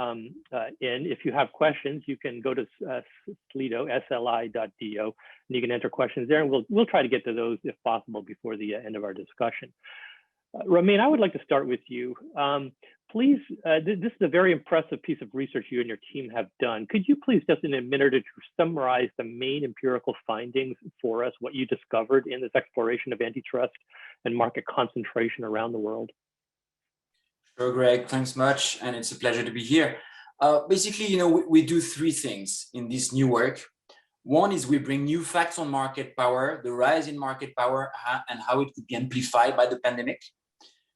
in, if you have questions, you can go to Slido, sli.do, and you can enter questions there, and we'll try to get to those if possible before the end of our discussion. Romain, I would like to start with you. Please, this is a very impressive piece of research you and your team have done. Could you please, just in a minute or two, summarize the main empirical findings for us, what you discovered in this exploration of antitrust and market concentration around the world? Sure, Greg, thanks much. And it's a pleasure to be here. Basically, we do three things in this new work. One is we bring new facts on market power, the rise in market power, and how it could be amplified by the pandemic.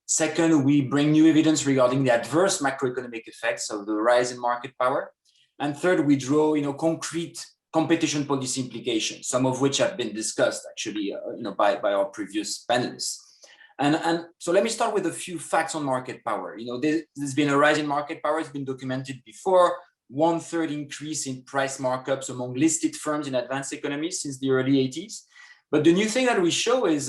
Second, we bring new evidence regarding the adverse macroeconomic effects of the rise in market power. And third, we draw, concrete competition policy implications, some of which have been discussed actually, by our previous panelists. And so let me start with a few facts on market power. There's been a rise in market power. It's been documented before. 1/3 increase in price markups among listed firms in advanced economies since the early 80s. But the new thing that we show is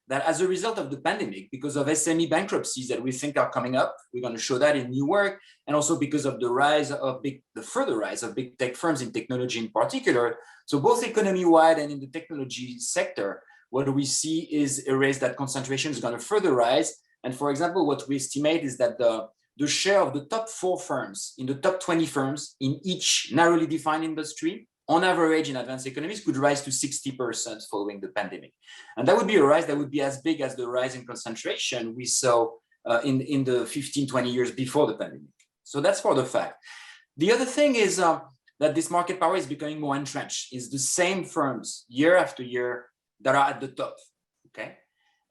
that as a result of the pandemic, because of SME bankruptcies that we think are coming up, we're going to show that in new work, and also because of the further rise of big tech firms in technology in particular. So both economy-wide and in the technology sector, what we see is a raise that concentration is going to further rise. And for example, what we estimate is that the share of the top 4 firms in the top 20 firms in each narrowly defined industry, on average in advanced economies, could rise to 60% following the pandemic. And that would be a rise that would be as big as the rise in concentration we saw in the 15, 20 years before the pandemic. So that's for the fact. The other thing is that this market power is becoming more entrenched. It's the same firms year after year that are at the top, okay?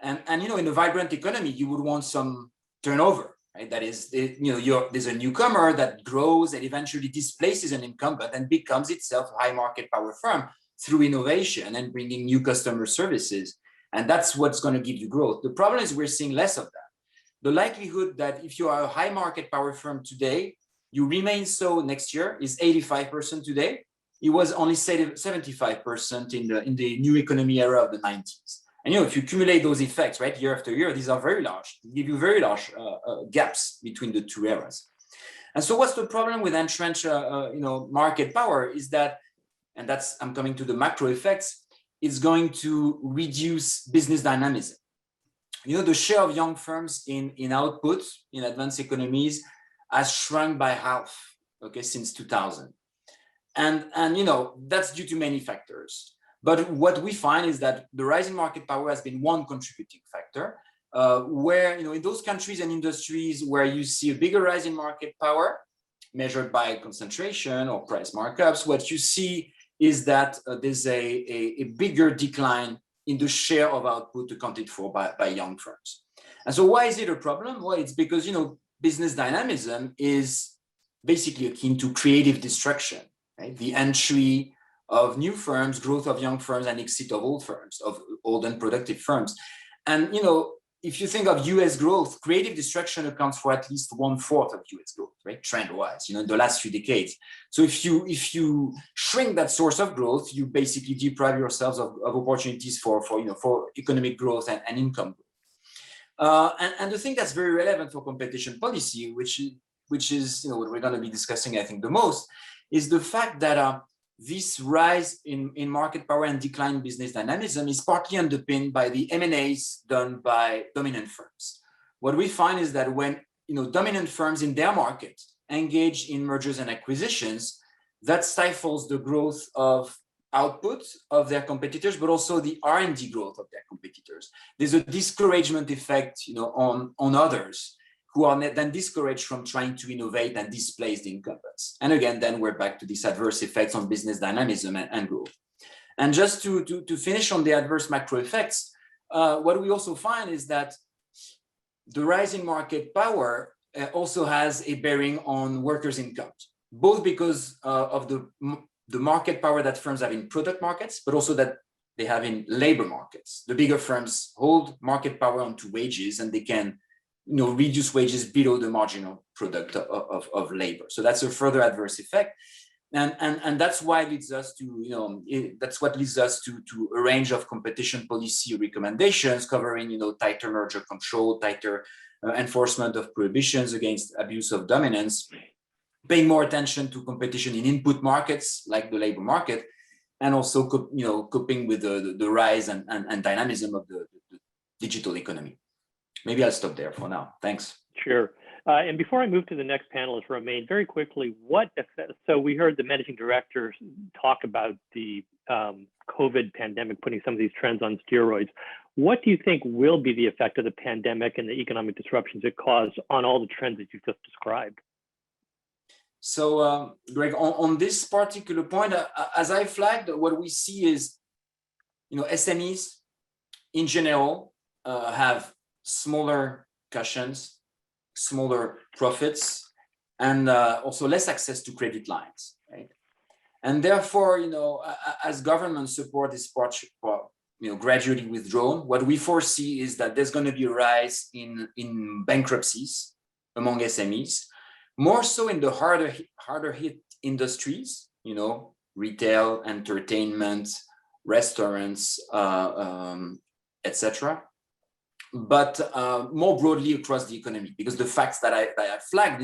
And in a vibrant economy, you would want some turnover, right? That is, there's a newcomer that grows and eventually displaces an incumbent and becomes itself a high market power firm through innovation and bringing new customer services. And that's what's going to give you growth. The problem is we're seeing less of that. The likelihood that if you are a high market power firm today, you remain so next year is 85% today. It was only 75% in the new economy era of the 90s. And if you accumulate those effects, right, year after year, these are very large, give you very large gaps between the two eras. And so what's the problem with entrenched market power is that, and that's, I'm coming to the macro effects, it's going to reduce business dynamism. The share of young firms in output in advanced economies has shrunk by half, okay, since 2000. And that's due to many factors. But what we find is that the rise in market power has been one contributing factor, where, in those countries and industries where you see a bigger rise in market power, measured by concentration or price markups, what you see is that there's a bigger decline in the share of output accounted for by young firms. And so why is it a problem? Well, it's because, business dynamism is basically akin to creative destruction, right? The entry of new firms, growth of young firms, and exit of old firms, of old and productive firms. And, if you think of US growth, creative destruction accounts for at least 1/4 of US growth, right? Trend-wise, in the last few decades. So if you shrink that source of growth, you basically deprive yourselves of opportunities for economic growth and income growth. And the thing that's very relevant for competition policy, which is what we're going to be discussing, I think, the most, is the fact that this rise in market power and decline in business dynamism is partly underpinned by the M&As done by dominant firms. What we find is that when dominant firms in their market engage in mergers and acquisitions, that stifles the growth of output of their competitors, but also the R&D growth of their competitors. There's a discouragement effect, on others, who are then discouraged from trying to innovate and displace the incumbents. And again, then we're back to these adverse effects on business dynamism and growth. And just to finish on the adverse macro effects, what we also find is that the rise in market power also has a bearing on workers' incomes, both because of the market power that firms have in product markets, but also that they have in labor markets. The bigger firms hold market power onto wages, and they can reduce wages below the marginal product of labor. So that's a further adverse effect. And that's why it leads us to, that's what leads us to a range of competition policy recommendations covering, tighter merger control, tighter enforcement of prohibitions against abuse of dominance, paying more attention to competition in input markets like the labor market, and also, coping with the rise and dynamism of the digital economy. Maybe I'll stop there for now. Thanks. Sure. And before I move to the next panelist, Romain, very quickly, so we heard the managing director talk about the COVID pandemic putting some of these trends on steroids. What do you think will be the effect of the pandemic and the economic disruptions it caused on all the trends that you've just described? So, Greg, on this particular point, as I flagged, what we see is, SMEs in general have smaller cushions, smaller profits, and also less access to credit lines, right? And therefore, as government support is gradually withdrawn, what we foresee is that there's going to be a rise in bankruptcies among SMEs, more so in the harder hit industries, retail, entertainment, restaurants, etc. But more broadly across the economy, because the facts that I flagged,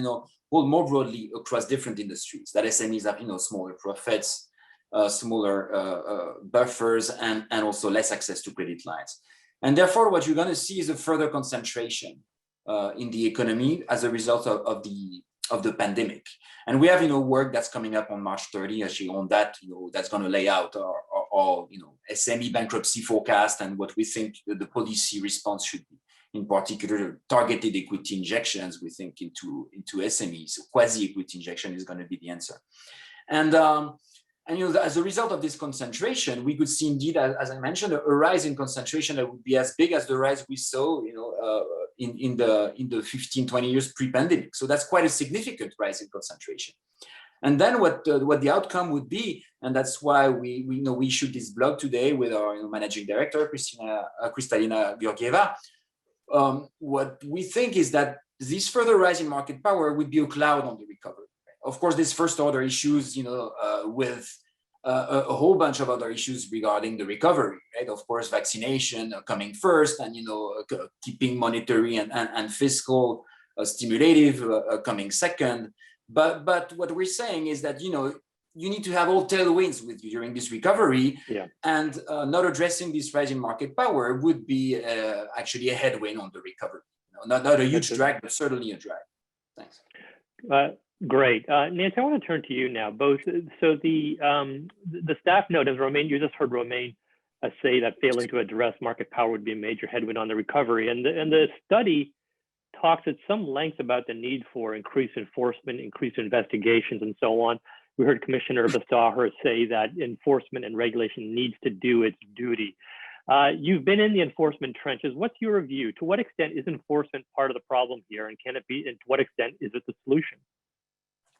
hold more broadly across different industries, that SMEs have, smaller profits, smaller buffers, and also less access to credit lines. And therefore, what you're going to see is a further concentration in the economy as a result of the pandemic. And we have, work that's coming up on March 30, actually on that, that's going to lay out our SME bankruptcy forecast and what we think the policy response should be. In particular, targeted equity injections, we think, into SMEs. So quasi-equity injection is going to be the answer. And as a result of this concentration, we could see indeed, as I mentioned, a rise in concentration that would be as big as the rise we saw, in the 15, 20 years pre-pandemic. So that's quite a significant rise in concentration. And then what the outcome would be, and that's why we issued this blog today with our managing director, Kristalina Georgieva. What we think is that this further rise in market power would be a cloud on the recovery. Of course, this first order issues, with a whole bunch of other issues regarding the recovery, right? Of course, vaccination coming first, and keeping monetary and fiscal stimulative coming second. But what we're saying is that you need to have all tailwinds with you during this recovery, and not addressing this rise in market power would be actually a headwind on the recovery. Not a huge drag, but certainly a drag. Thanks. Great. Nancy, I want to turn to you now. Both. So the staff note, as Romain, you just heard Romain say that failing to address market power would be a major headwind on the recovery. And the study talks at some length about the need for increased enforcement, increased investigations, and so on. We heard Commissioner Vestager say that enforcement and regulation needs to do its duty. You've been in the enforcement trenches. What's your view? To what extent is enforcement part of the problem here, and can it be? And to what extent is it the solution?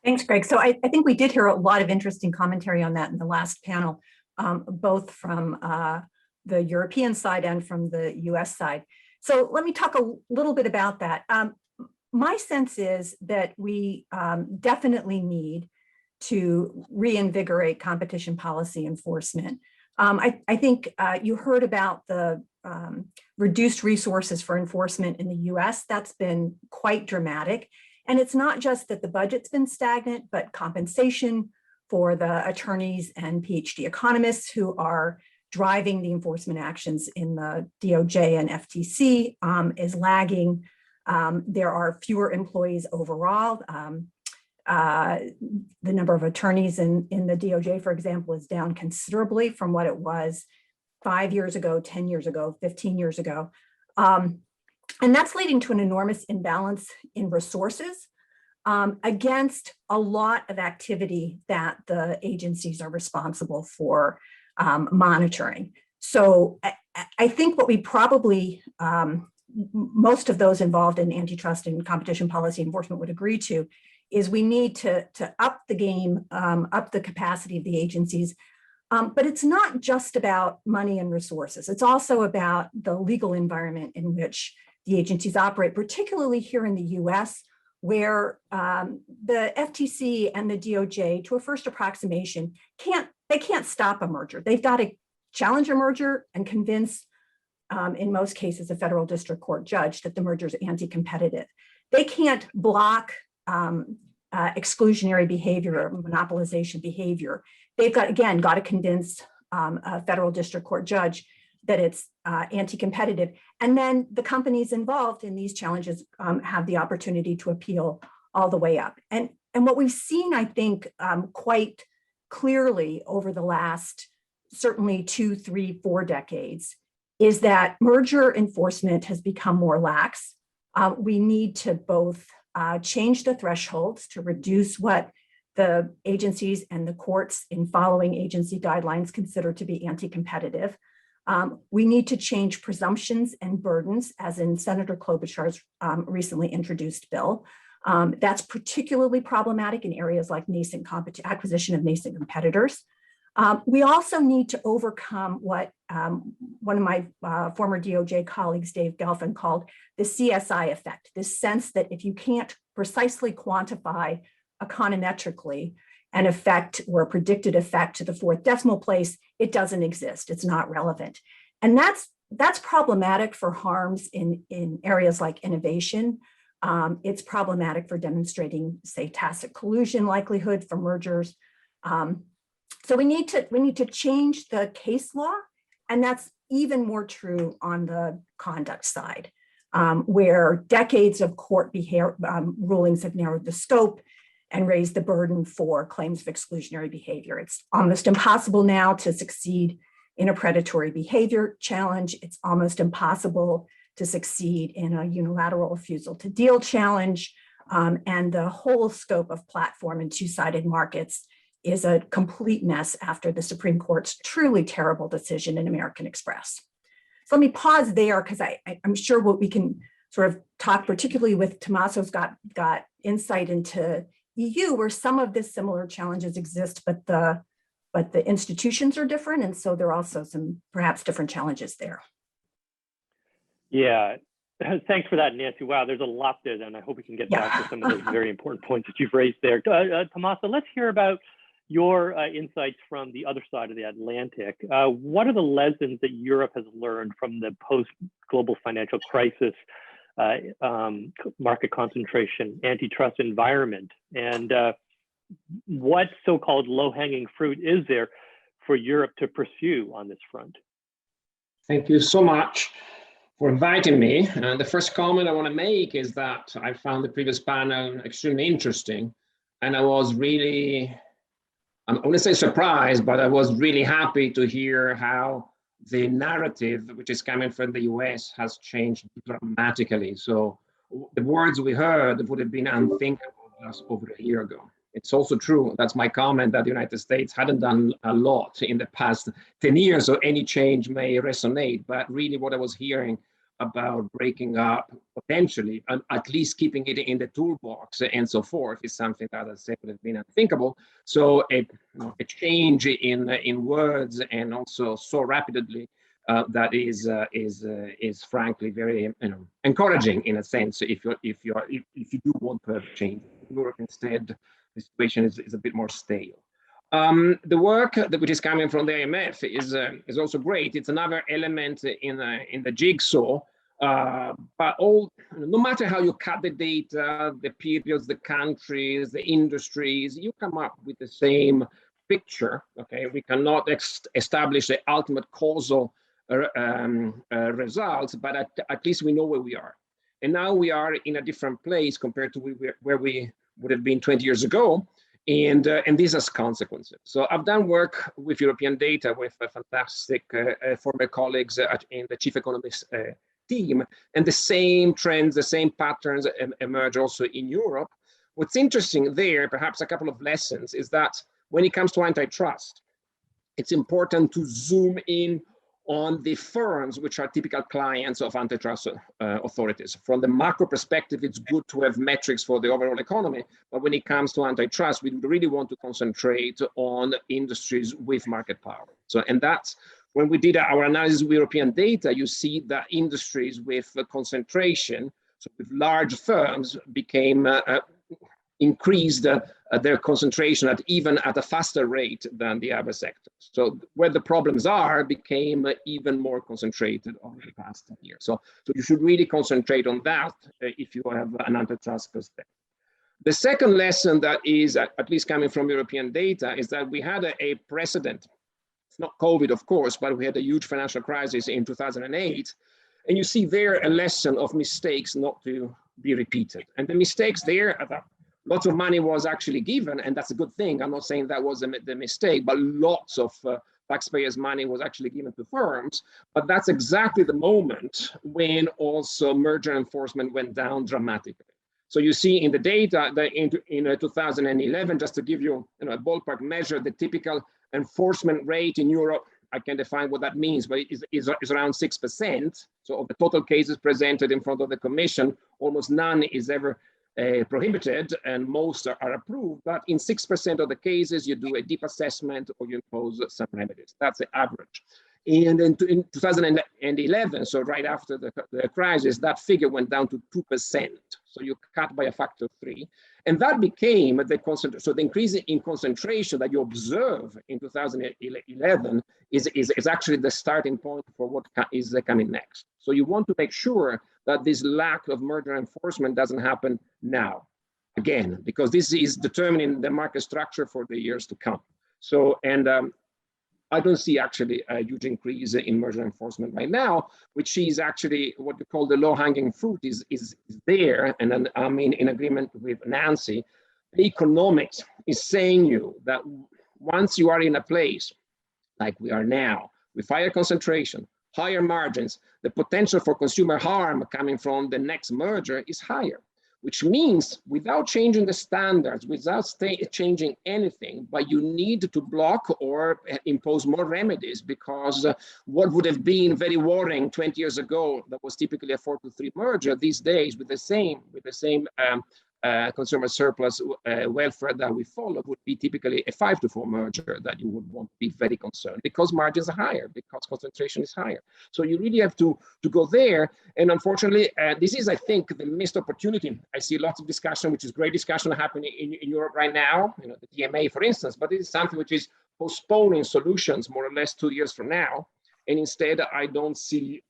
Thanks, Greg. So I think we did hear a lot of interesting commentary on that in the last panel, both from the European side and from the US side. So let me talk a little bit about that. My sense is that we definitely need to reinvigorate competition policy enforcement. I think you heard about the reduced resources for enforcement in the US. That's been quite dramatic. And it's not just that the budget's been stagnant, but compensation for the attorneys and PhD economists who are driving the enforcement actions in the DOJ and FTC is lagging. There are fewer employees overall. The number of attorneys in the DOJ, for example, is down considerably from what it was 5 years ago, 10 years ago, 15 years ago. And that's leading to an enormous imbalance in resources against a lot of activity that the agencies are responsible for monitoring. So I think what we probably, most of those involved in antitrust and competition policy enforcement would agree to, is we need to up the game, up the capacity of the agencies. But it's not just about money and resources. It's also about the legal environment in which the agencies operate, particularly here in the US, where the FTC and the DOJ, to a first approximation, they can't stop a merger. They've got to challenge a merger and convince, in most cases, a federal district court judge that the merger is anti-competitive. They can't block exclusionary behavior or monopolization behavior. They've got to convince a federal district court judge that it's anti-competitive. And then the companies involved in these challenges have the opportunity to appeal all the way up. And what we've seen, I think, quite clearly over the last certainly 2, 3, 4 decades is that merger enforcement has become more lax. We need to both change the thresholds to reduce what the agencies and the courts in following agency guidelines consider to be anti-competitive. We need to change presumptions and burdens, as in Senator Klobuchar's recently introduced bill. That's particularly problematic in areas like acquisition of nascent competitors. We also need to overcome what one of my former DOJ colleagues, Dave Gelfand, called the Csi Effect, this sense that if you can't precisely quantify econometrically an effect or a predicted effect to the 4th decimal place, it doesn't exist. It's not relevant. And that's problematic for harms in areas like innovation. It's problematic for demonstrating, say, tacit collusion likelihood for mergers. So we need to change the case law, and that's even more true on the conduct side, where decades of court rulings have narrowed the scope and raised the burden for claims of exclusionary behavior. It's almost impossible now to succeed in a predatory behavior challenge. It's almost impossible to succeed in a unilateral refusal to deal challenge. And the whole scope of platform and two-sided markets is a complete mess after the Supreme Court's truly terrible decision in American Express. So let me pause there, because I'm sure what we can sort of talk, particularly with Tommaso's got insight into EU, where some of the similar challenges exist, but the institutions are different, and so there are also some perhaps different challenges there. Yeah, thanks for that, Nancy. Wow, there's a lot there, and I hope we can get back to some of those very important points that you've raised there. Tommaso, let's hear about your insights from the other side of the Atlantic. What are the lessons that Europe has learned from the post-global financial crisis market concentration, antitrust environment? And what so-called low-hanging fruit is there for Europe to pursue on this front? Thank you so much for inviting me. And the first comment I want to make is that I found the previous panel extremely interesting. And I was really, I want to say surprised, but I was really happy to hear how the narrative, which is coming from the US, has changed dramatically. So the words we heard would have been unthinkable just over a year ago. It's also true, that's my comment, that the United States hadn't done a lot in the past 10 years, so any change may resonate. But really what I was hearing about breaking up potentially, at least keeping it in the toolbox and so forth, is something that I said would have been unthinkable. So a change in words, and also so rapidly, that is frankly very encouraging in a sense. If you do want to have change in Europe, instead the situation is a bit more stale. The work which is coming from the IMF is also great. It's another element in the jigsaw. But no matter how you cut the data, the periods, the countries, the industries, you come up with the same picture. Okay, we cannot establish the ultimate causal results, but at least we know where we are. And now we are in a different place compared to where we would have been 20 years ago. And this has consequences. So I've done work with European data with fantastic former colleagues in the chief economist team, and the same trends, the same patterns emerge also in Europe. What's interesting there, perhaps a couple of lessons, is that when it comes to antitrust, it's important to zoom in on the firms which are typical clients of antitrust authorities. From the macro perspective, it's good to have metrics for the overall economy, but when it comes to antitrust, we really want to concentrate on industries with market power. So, and that's when we did our analysis with European data, you see that industries with concentration, so with large firms, became increased their concentration even at a faster rate than the other sectors. So where the problems are became even more concentrated over the past 10 years. So you should really concentrate on that if you have an antitrust perspective. The second lesson that is at least coming from European data is that we had a precedent. It's not COVID, of course, but we had a huge financial crisis in 2008. And you see there a lesson of mistakes not to be repeated. And the mistakes there are that lots of money was actually given, and that's a good thing. I'm not saying that was the mistake, but lots of taxpayers' money was actually given to firms. But that's exactly the moment when also merger enforcement went down dramatically. So you see in the data that in 2011, just to give you a ballpark measure, the typical enforcement rate in Europe, I can define what that means, but it is around 6%. So of the total cases presented in front of the Commission, almost none is ever prohibited, and most are approved. But in 6% of the cases, you do a deep assessment or you impose some remedies. That's the average. And in 2011, so right after the crisis, that figure went down to 2%. So you cut by a factor of 3. And that became so the increase in concentration that you observe in 2011 is actually the starting point for what is coming next. So you want to make sure that this lack of merger enforcement doesn't happen now, again, because this is determining the market structure for the years to come. So, and I don't see actually a huge increase in merger enforcement right now, which is actually what we call the low-hanging fruit is there. And then I'm in agreement with Nancy. The economics is saying you that once you are in a place like we are now, with higher concentration, higher margins, the potential for consumer harm coming from the next merger is higher, which means without changing the standards, without changing anything, but you need to block or impose more remedies, because what would have been very worrying 20 years ago, that was typically a 4-to-3 merger, these days with the same consumer surplus welfare that we follow would be typically a 5-to-4 merger that you would want to be very concerned, because margins are higher, because concentration is higher. So you really have to go there. And unfortunately, this is, I think, the missed opportunity. I see lots of discussion, which is great discussion happening in Europe right now, you know, the DMA, for instance, but it is something which is postponing solutions more or less 2 years from now. And instead, I don't see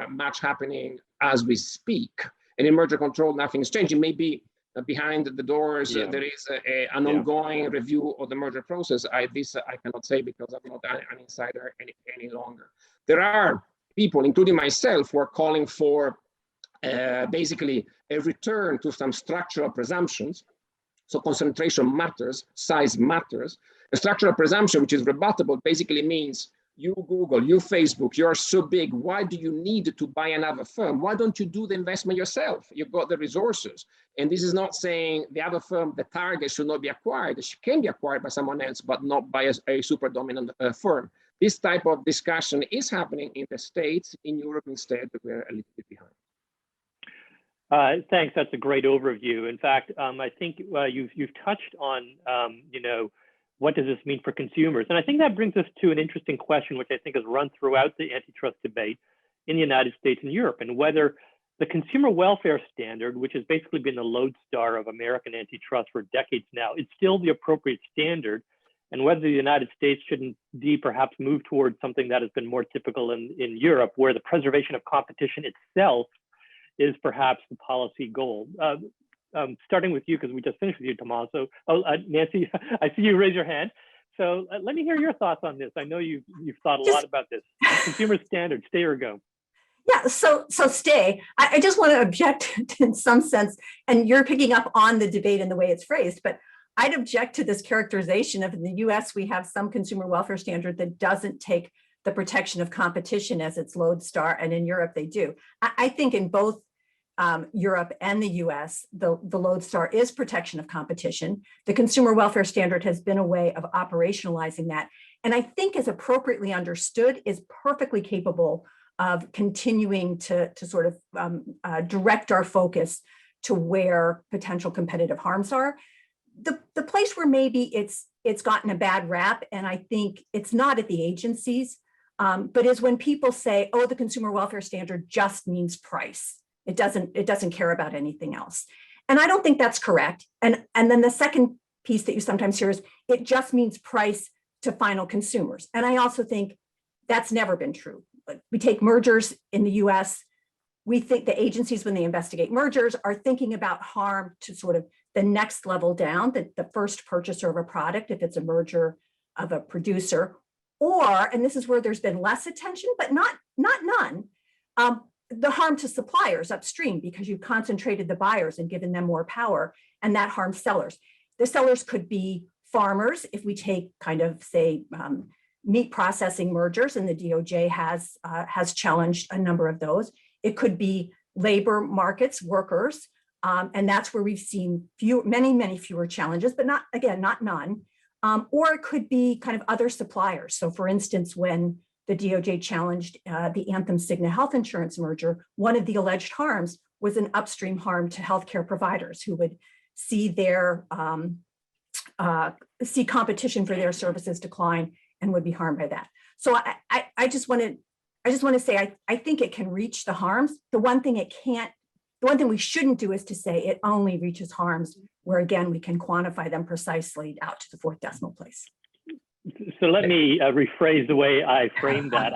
much happening as we speak. And in merger control, nothing is changing. Maybe behind the doors, there is an ongoing review of the merger process. This I cannot say because I'm not an insider any longer. There are people, including myself, who are calling for basically a return to some structural presumptions. So concentration matters, size matters. A structural presumption, which is rebuttable, basically means you Google, you Facebook, you're so big, why do you need to buy another firm? Why don't you do the investment yourself? You've got the resources. And this is not saying the other firm, the target, should not be acquired. She can be acquired by someone else, but not by a super dominant firm. This type of discussion is happening in the States. In Europe, instead, we're a little bit behind. Thanks, that's a great overview. In fact, I think you've touched on, you know, what does this mean for consumers? And I think that brings us to an interesting question, which I think has run throughout the antitrust debate in the United States and Europe, and whether the consumer welfare standard, which has basically been the lodestar of American antitrust for decades now, is still the appropriate standard, and whether the United States should indeed perhaps move towards something that has been more typical in Europe, where the preservation of competition itself is perhaps the policy goal. Starting with you, because we just finished with you, Tommaso. Oh, Nancy, I see you raise your hand. So let me hear your thoughts on this. I know you've thought a lot about this. Consumer standard, stay or go. Yeah, so stay. I just want to object in some sense, and you're picking up on the debate and the way it's phrased, but I'd object to this characterization of in the US, we have some consumer welfare standard that doesn't take the protection of competition as its lodestar, and in Europe they do. I think in both Europe and the US, the lodestar is protection of competition. The consumer welfare standard has been a way of operationalizing that. And I think is appropriately understood is perfectly capable of continuing to sort of direct our focus to where potential competitive harms are. The place where maybe it's gotten a bad rap, and I think it's not at the agencies, but is when people say, oh, the consumer welfare standard just means price. It doesn't care about anything else. And I don't think that's correct. And then the second piece that you sometimes hear is it just means price to final consumers. And I also think that's never been true. We take mergers in the US. We think the agencies, when they investigate mergers, are thinking about harm to sort of the next level down, the first purchaser of a product, if it's a merger of a producer, or, and this is where there's been less attention, but not none, the harm to suppliers upstream, because you've concentrated the buyers and given them more power, and that harms sellers. The sellers could be farmers, if we take kind of, say, meat processing mergers, and the DOJ has challenged a number of those. It could be labor markets, workers, and that's where we've seen many fewer challenges, but not none. Or it could be kind of other suppliers. So for instance, when the DOJ challenged the Anthem-Cigna health insurance merger, one of the alleged harms was an upstream harm to healthcare providers who would see their see competition for their services decline and would be harmed by that. So I just want to say I think it can reach the harms. The one thing we shouldn't do is to say it only reaches harms where, again, we can quantify them precisely out to the fourth decimal place. So let me rephrase the way I framed that.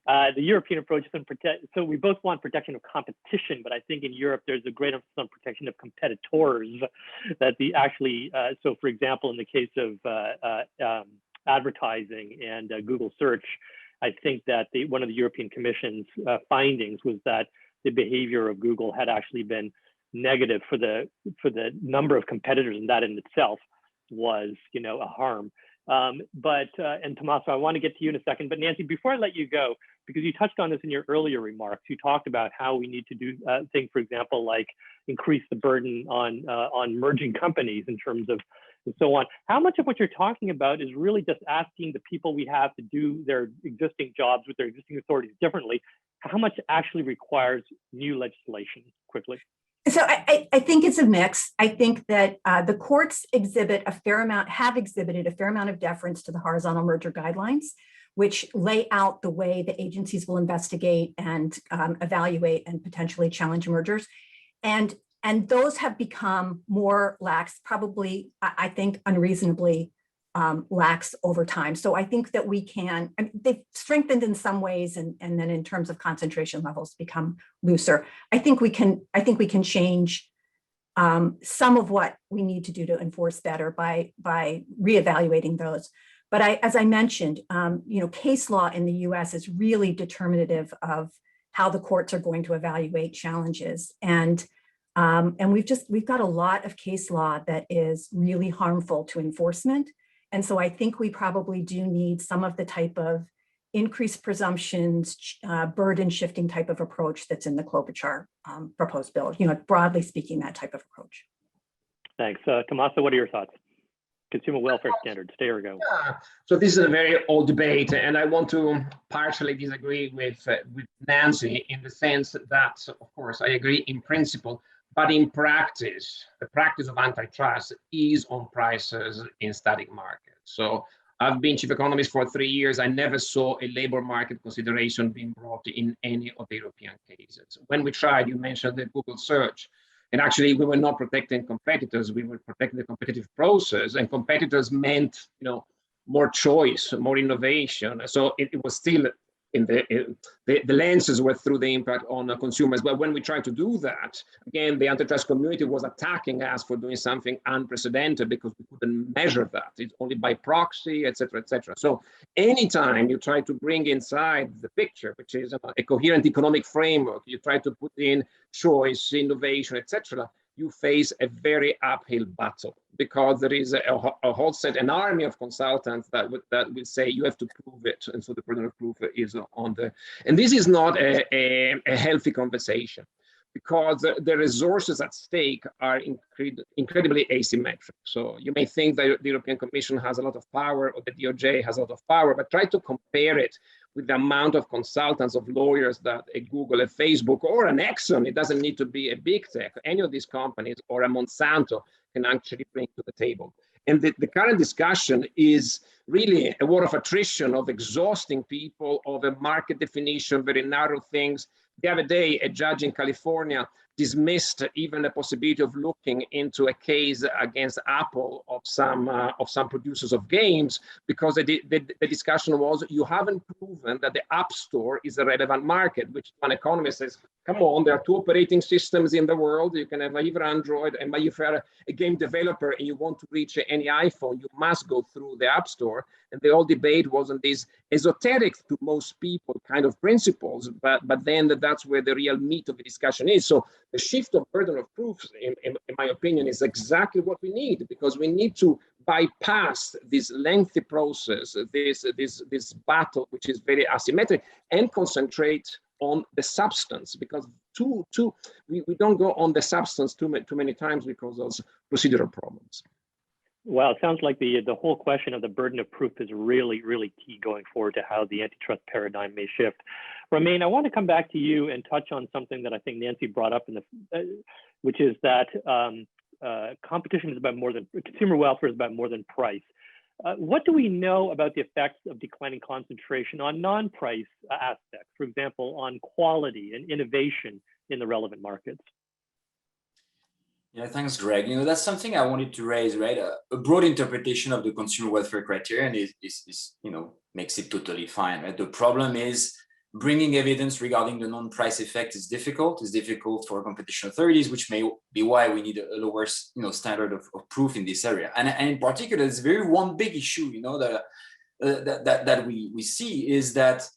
The European approach is so we both want protection of competition, but I think in Europe there's a great emphasis on protection of competitors. That so for example, in the case of advertising and Google search, I think that one of the European Commission's findings was that the behavior of Google had actually been negative for the number of competitors, and that in itself was, a harm. And Tommaso, I want to get to you in a second, but Nancy, before I let you go, because you touched on this in your earlier remarks, you talked about how we need to do things, for example, like increase the burden on merging companies in terms of and so on. How much of what you're talking about is really just asking the people we have to do their existing jobs with their existing authorities differently? How much actually requires new legislation quickly? So I think it's a mix. I think that the courts have exhibited a fair amount of deference to the horizontal merger guidelines, which lay out the way the agencies will investigate and evaluate and potentially challenge mergers. And those have become more lax, probably, I think, unreasonably lax over time. So I think that we can, they've strengthened in some ways, and then in terms of concentration levels become looser. I think we can change some of what we need to do to enforce better by reevaluating those. But as I mentioned, case law in the US is really determinative of how the courts are going to evaluate challenges. And we've got a lot of case law that is really harmful to enforcement. And so I think we probably do need some of the type of increased presumptions, burden shifting type of approach that's in the Klobuchar proposed bill, broadly speaking, that type of approach. Thanks. Tommaso, what are your thoughts? Consumer welfare standards, stay or go? Yeah. So this is a very old debate, and I want to partially disagree with Nancy in the sense that, of course, I agree in principle, but in practice, the practice of antitrust is on prices in static markets. So I've been chief economist for 3 years. I never saw a labor market consideration being brought in any of the European cases. When we tried, you mentioned the Google search, and actually we were not protecting competitors, we were protecting the competitive process, and competitors meant, more choice, more innovation. So it was still in the lenses were through the impact on consumers. But when we tried to do that, again, the antitrust community was attacking us for doing something unprecedented because we couldn't measure that. It's only by proxy, et cetera, et cetera. So anytime you try to bring inside the picture, which is a coherent economic framework, you try to put in choice, innovation, et cetera, you face a very uphill battle because there is a whole set, an army of consultants that will say you have to prove it, and so the burden of proof is on the. And this is not a healthy conversation because the resources at stake are incredibly asymmetric. So you may think that the European Commission has a lot of power or the DOJ has a lot of power, but try to compare it with the amount of consultants, of lawyers that a Google, a Facebook, or an Exxon, it doesn't need to be a big tech, any of these companies, or a Monsanto can actually bring to the table. And the current discussion is really a war of attrition, of exhausting people, of a market definition, very narrow things. The other day, a judge in California dismissed even the possibility of looking into a case against Apple of some producers of games because the discussion was you haven't proven that the App Store is a relevant market, which one economist says, come on, there are 2 operating systems in the world. You can have either Android, and if you're a game developer and you want to reach any iPhone, you must go through the App Store. And the whole debate was on these esoteric to most people kind of principles, but then that's where the real meat of the discussion is. So the shift of burden of proof, in my opinion, is exactly what we need, because we need to bypass this lengthy process, this battle, which is very asymmetric, and concentrate on the substance, because we don't go on the substance too many times because of procedural problems. Well, it sounds like the whole question of the burden of proof is really, really key going forward to how the antitrust paradigm may shift. Romain, I want to come back to you and touch on something that I think Nancy brought up, which is that competition is about more than, consumer welfare is about more than price. What do we know about the effects of declining concentration on non-price aspects, for example, on quality and innovation in the relevant markets? Yeah, thanks, Greg. That's something I wanted to raise, right? A broad interpretation of the consumer welfare criterion is makes it totally fine, right? The problem is bringing evidence regarding the non-price effect is difficult. It's difficult for competition authorities, which may be why we need a lower, standard of proof in this area. And in particular, there's one big issue, that we see is that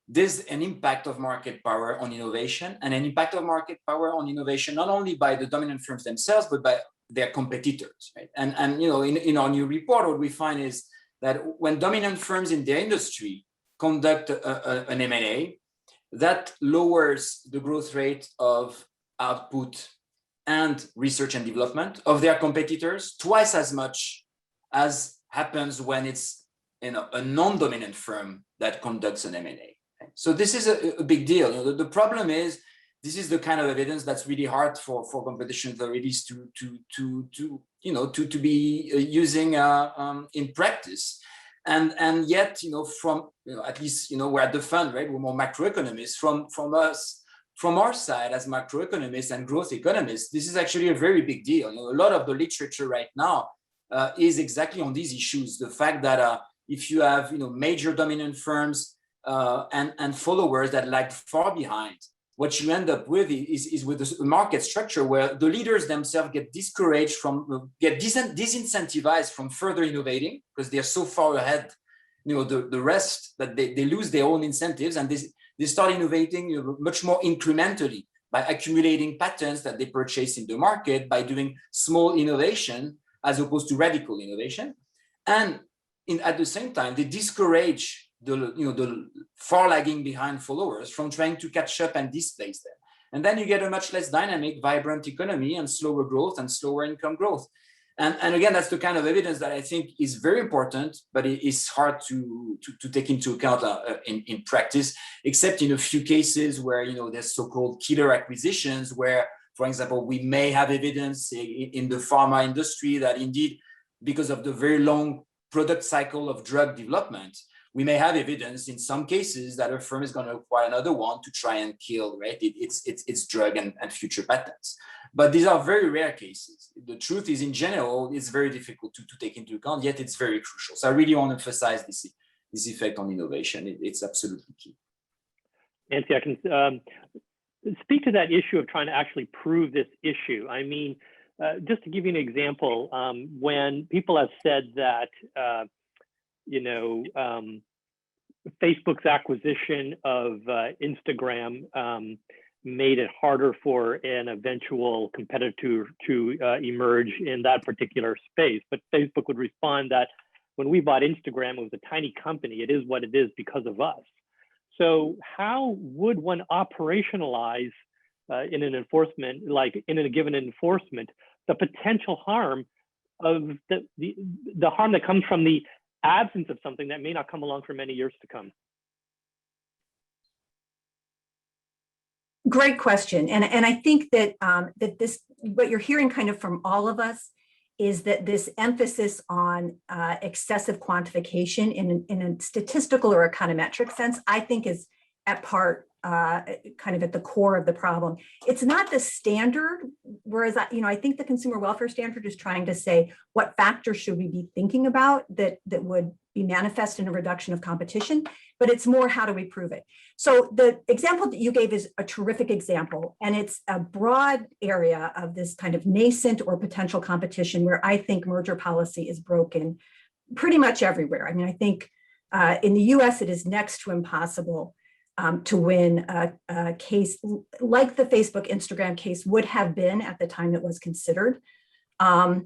there's an impact of market power on innovation, and an impact of market power on innovation not only by the dominant firms themselves, but by their competitors, right? And in our new report, what we find is that when dominant firms in their industry conduct an M&A, that lowers the growth rate of output and research and development of their competitors twice as much as happens when it's a non-dominant firm that conducts an M&A. So this is a big deal. The problem is this is the kind of evidence that's really hard for competition authorities to be using in practice. And yet, from at least we're at the fund, right? We're more macroeconomists. From our side as macroeconomists and growth economists, this is actually a very big deal. A lot of the literature right now is exactly on these issues. The fact that if you have major dominant firms and followers that lag far behind, what you end up with is with a market structure where the leaders themselves get discouraged get disincentivized from further innovating because they're so far ahead, the rest, that they lose their own incentives, and they start innovating much more incrementally by accumulating patents that they purchase in the market, by doing small innovation as opposed to radical innovation. And at the same time, they discourage the far lagging behind followers from trying to catch up and displace them. And then you get a much less dynamic, vibrant economy and slower growth and slower income growth. And again, that's the kind of evidence that I think is very important, but it is hard to take into account in practice, except in a few cases where there's so-called killer acquisitions, where, for example, we may have evidence in the pharma industry that indeed, because of the very long product cycle of drug development, we may have evidence in some cases that a firm is going to acquire another one to try and kill, right, its drug and future patents. But these are very rare cases. The truth is, in general, it's very difficult to take into account, yet it's very crucial. So I really want to emphasize this effect on innovation. It's absolutely key. Nancy, I can speak to that issue of trying to actually prove this issue. I mean, just to give you an example, when people have said that, Facebook's acquisition of Instagram made it harder for an eventual competitor to emerge in that particular space. But Facebook would respond that when we bought Instagram, it was a tiny company. It is what it is because of us. So how would one operationalize in an enforcement, like in a given enforcement, the potential harm of the harm that comes from the absence of something that may not come along for many years to come? Great question. And I think that that this, what you're hearing kind of from all of us, is that this emphasis on excessive quantification in a statistical or econometric sense, I think is at part kind of at the core of the problem. It's not the standard, whereas I think the consumer welfare standard is trying to say what factors should we be thinking about that would be manifest in a reduction of competition, but it's more how do we prove it. So the example that you gave is a terrific example, and it's a broad area of this kind of nascent or potential competition where I think merger policy is broken pretty much everywhere. I mean, I think in the US it is next to impossible to win a case like the Facebook Instagram case would have been at the time it was considered. The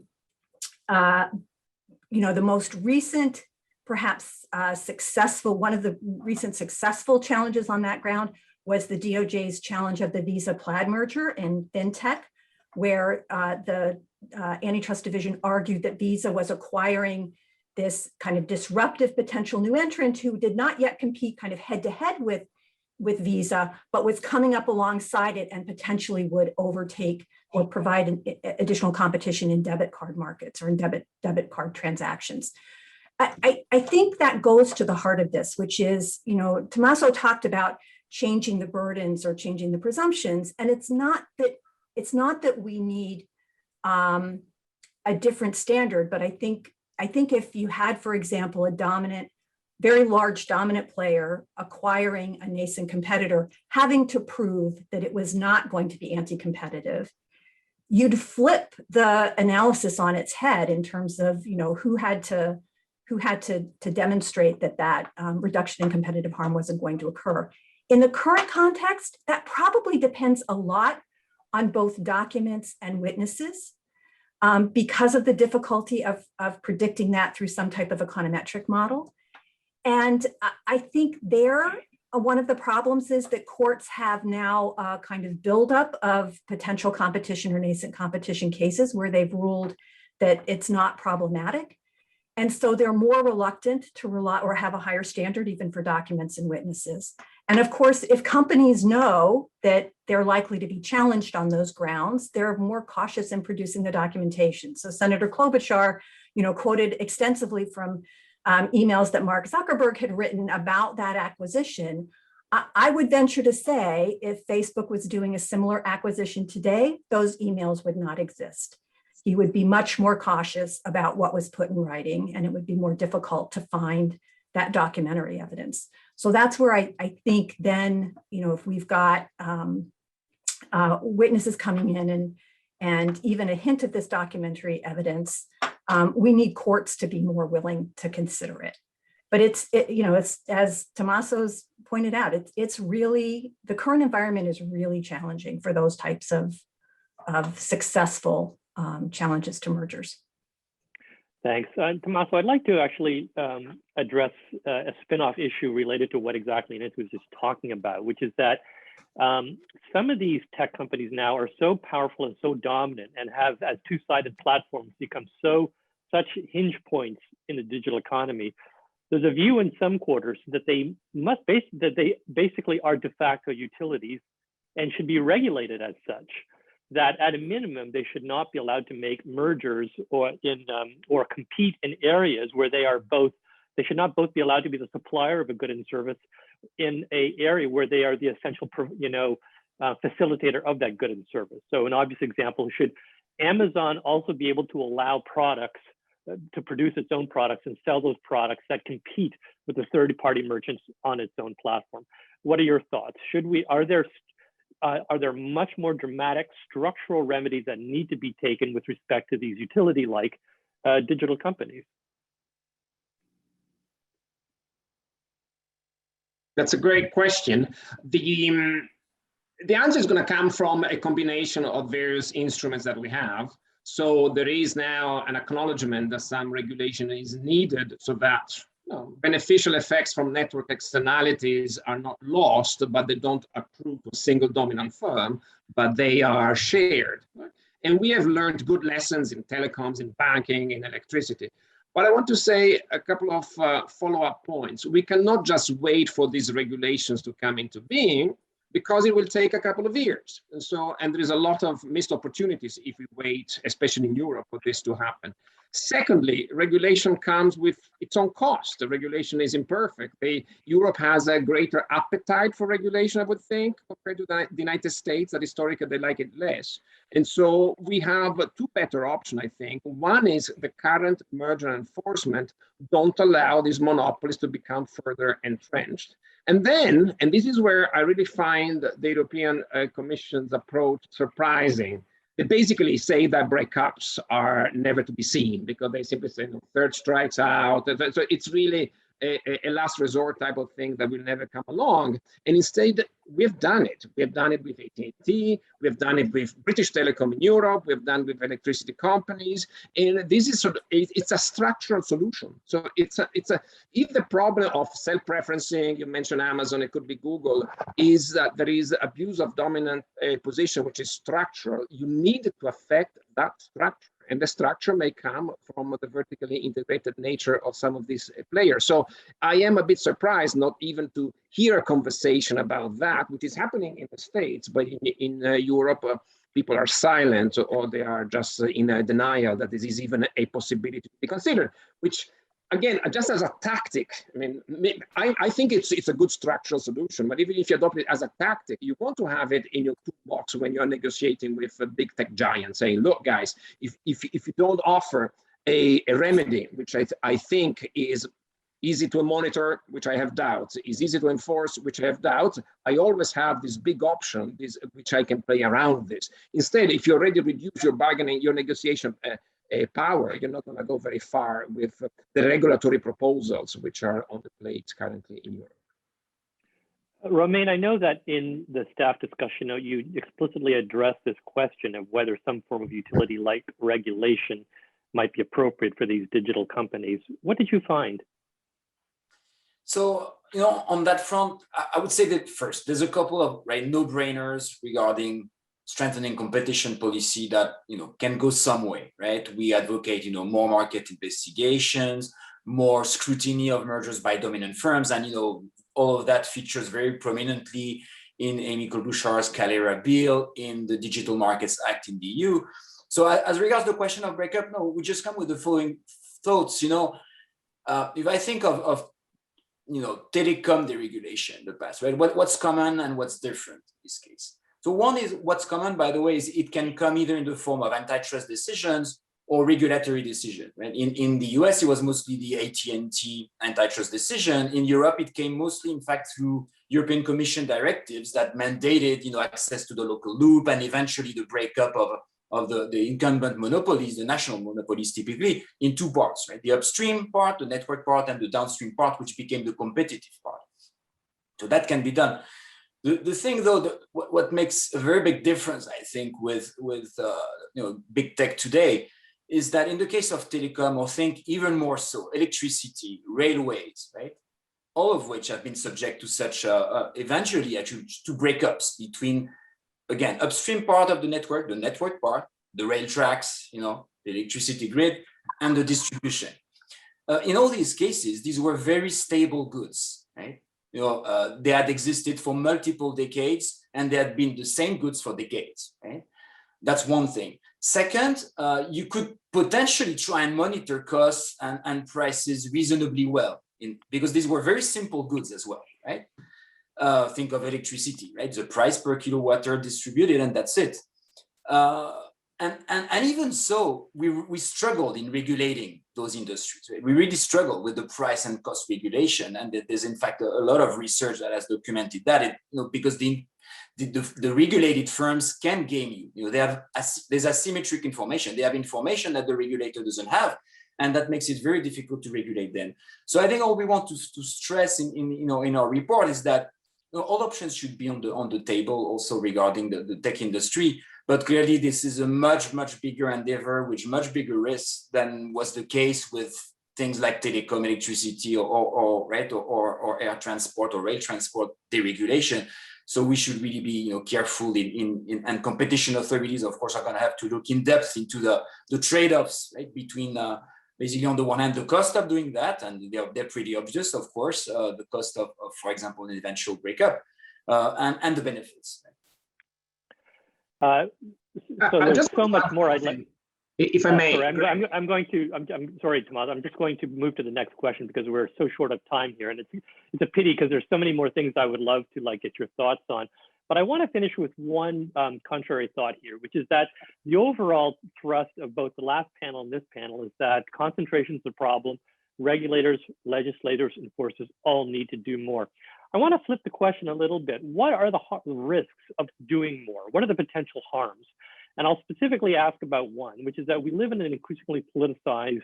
most recent, perhaps successful, one of the recent successful challenges on that ground was the DOJ's challenge of the Visa Plaid merger in fintech, where the antitrust division argued that Visa was acquiring this kind of disruptive potential new entrant who did not yet compete kind of head to head with Visa, but was coming up alongside it and potentially would overtake or provide an additional competition in debit card markets or in debit card transactions. I think that goes to the heart of this, which is, Tommaso talked about changing the burdens or changing the presumptions, and it's not that we need a different standard, but I think if you had, for example, a very large dominant player acquiring a nascent competitor, having to prove that it was not going to be anti-competitive, you'd flip the analysis on its head in terms of, who had to demonstrate that reduction in competitive harm wasn't going to occur. In the current context, that probably depends a lot on both documents and witnesses because of the difficulty of predicting that through some type of econometric model. And I think one of the problems is that courts have now a kind of buildup of potential competition or nascent competition cases where they've ruled that it's not problematic. And so they're more reluctant to rely or have a higher standard even for documents and witnesses. And of course, if companies know that they're likely to be challenged on those grounds, they're more cautious in producing the documentation. So Senator Klobuchar, quoted extensively from emails that Mark Zuckerberg had written about that acquisition. I would venture to say if Facebook was doing a similar acquisition today, those emails would not exist. He would be much more cautious about what was put in writing, and it would be more difficult to find that documentary evidence. So that's where I think then, if we've got witnesses coming in and even a hint of this documentary evidence, we need courts to be more willing to consider it. But it's as Tommaso's pointed out, it's really, the current environment is really challenging for those types of successful challenges to mergers. Thanks. Tommaso, I'd like to actually address a spin-off issue related to what exactly Nancy was just talking about, which is that some of these tech companies now are so powerful and so dominant and have, as two-sided platforms, become such hinge points in the digital economy. There's a view in some quarters that they basically are de facto utilities and should be regulated as such. That at a minimum, they should not be allowed to make mergers or compete in areas where they are both. They should not both be allowed to be the supplier of a good and service in an area where they are the essential, facilitator of that good and service. So an obvious example, should Amazon also be able to allow products to produce its own products and sell those products that compete with the third-party merchants on its own platform? What are your thoughts? Are there much more dramatic structural remedies that need to be taken with respect to these utility-like digital companies? That's a great question. The answer is going to come from a combination of various instruments that we have. So there is now an acknowledgement that some regulation is needed so that beneficial effects from network externalities are not lost, but they don't accrue to a single dominant firm, but they are shared. And we have learned good lessons in telecoms, in banking, in electricity. But I want to say a couple of follow-up points. We cannot just wait for these regulations to come into being, because it will take a couple of years. And there is a lot of missed opportunities if we wait, especially in Europe, for this to happen. Secondly, regulation comes with its own cost. The regulation is imperfect. Europe has a greater appetite for regulation, I would think, compared to the United States, that historically they like it less. And so we have two better options, I think. One is the current merger enforcement don't allow these monopolies to become further entrenched. And then, and this is where I really find the European Commission's approach surprising. They basically say that breakups are never to be seen because they simply say, no, third strikes out. So it's really a last resort type of thing that will never come along. And instead, we've done it. We've done it with AT&T. We've done it with British Telecom in Europe. We've done it with electricity companies. And this is it's a structural solution. So if the problem of self-preferencing, you mentioned Amazon, it could be Google, is that there is abuse of dominant position, which is structural, you need to affect that structure. And the structure may come from the vertically integrated nature of some of these players. So I am a bit surprised not even to hear a conversation about that, which is happening in the States, but in Europe, people are silent or they are just in denial that this is even a possibility to be considered, which again, just as a tactic, I mean, I think it's a good structural solution, but even if you adopt it as a tactic, you want to have it in your toolbox when you're negotiating with a big tech giant, saying, look, guys, if you don't offer a remedy, which I think is easy to monitor, which I have doubts, is easy to enforce, which I have doubts, I always have this big option, which I can play around this. Instead, if you already reduce your bargaining, your negotiation power, you're not going to go very far with the regulatory proposals which are on the plate currently in Europe. Romain, I know that in the staff discussion note, you explicitly addressed this question of whether some form of utility-like regulation might be appropriate for these digital companies. What did you find? So, on that front, I would say that first, there's a couple of no-brainers regarding strengthening competition policy that can go some way, right? We advocate more market investigations, more scrutiny of mergers by dominant firms, and all of that features very prominently in Amy Klobuchar's Calera bill, in the Digital Markets Act in the EU. So as regards the question of breakup, no, we just come with the following thoughts. If I think of telecom deregulation in the past, right? What's common and what's different in this case? So one is what's common, by the way, is it can come either in the form of antitrust decisions or regulatory decision. Right? In the US, it was mostly the AT&T antitrust decision. In Europe, it came mostly, in fact, through European Commission directives that mandated access to the local loop and eventually the breakup of the incumbent monopolies, the national monopolies typically, in two parts, right? The upstream part, the network part, and the downstream part, which became the competitive part. So that can be done. The thing, though, what makes a very big difference, I think, with big tech today, is that in the case of telecom, or think even more so, electricity, railways, right? All of which have been subject to such eventually actually to breakups between, again, upstream part of the network part, the rail tracks, the electricity grid, and the distribution. In all these cases, these were very stable goods, right? They had existed for multiple decades, and they had been the same goods for decades, right? That's one thing. Second, you could potentially try and monitor costs and prices reasonably well, because these were very simple goods as well, right? Think of electricity, right? The price per kilowatt hour distributed, and that's it. And even so, we struggled in regulating those industries. Right? We really struggled with the price and cost regulation, and there's in fact a lot of research that has documented that. Because the regulated firms can game you. There's asymmetric information. They have information that the regulator doesn't have, and that makes it very difficult to regulate them. So I think all we want to stress in our report is that all options should be on the table also regarding the tech industry. But clearly, this is a much, much bigger endeavor with much bigger risks than was the case with things like telecom, electricity, or air transport or rail transport deregulation. So we should really be careful and competition authorities, of course, are going to have to look in depth into the trade-offs, right, between basically on the one hand the cost of doing that, and they're pretty obvious, of course, the cost of for example, an eventual breakup, and the benefits. So there's so much more I'd like. If I may, sorry, I'm sorry, Tommaso. I'm just going to move to the next question because we're so short of time here, and it's a pity because there's so many more things I would love to get your thoughts on. But I want to finish with one contrary thought here, which is that the overall thrust of both the last panel and this panel is that concentration is the problem. Regulators, legislators, enforcers all need to do more. I want to flip the question a little bit. What are the risks of doing more? What are the potential harms? And I'll specifically ask about one, which is that we live in an increasingly politicized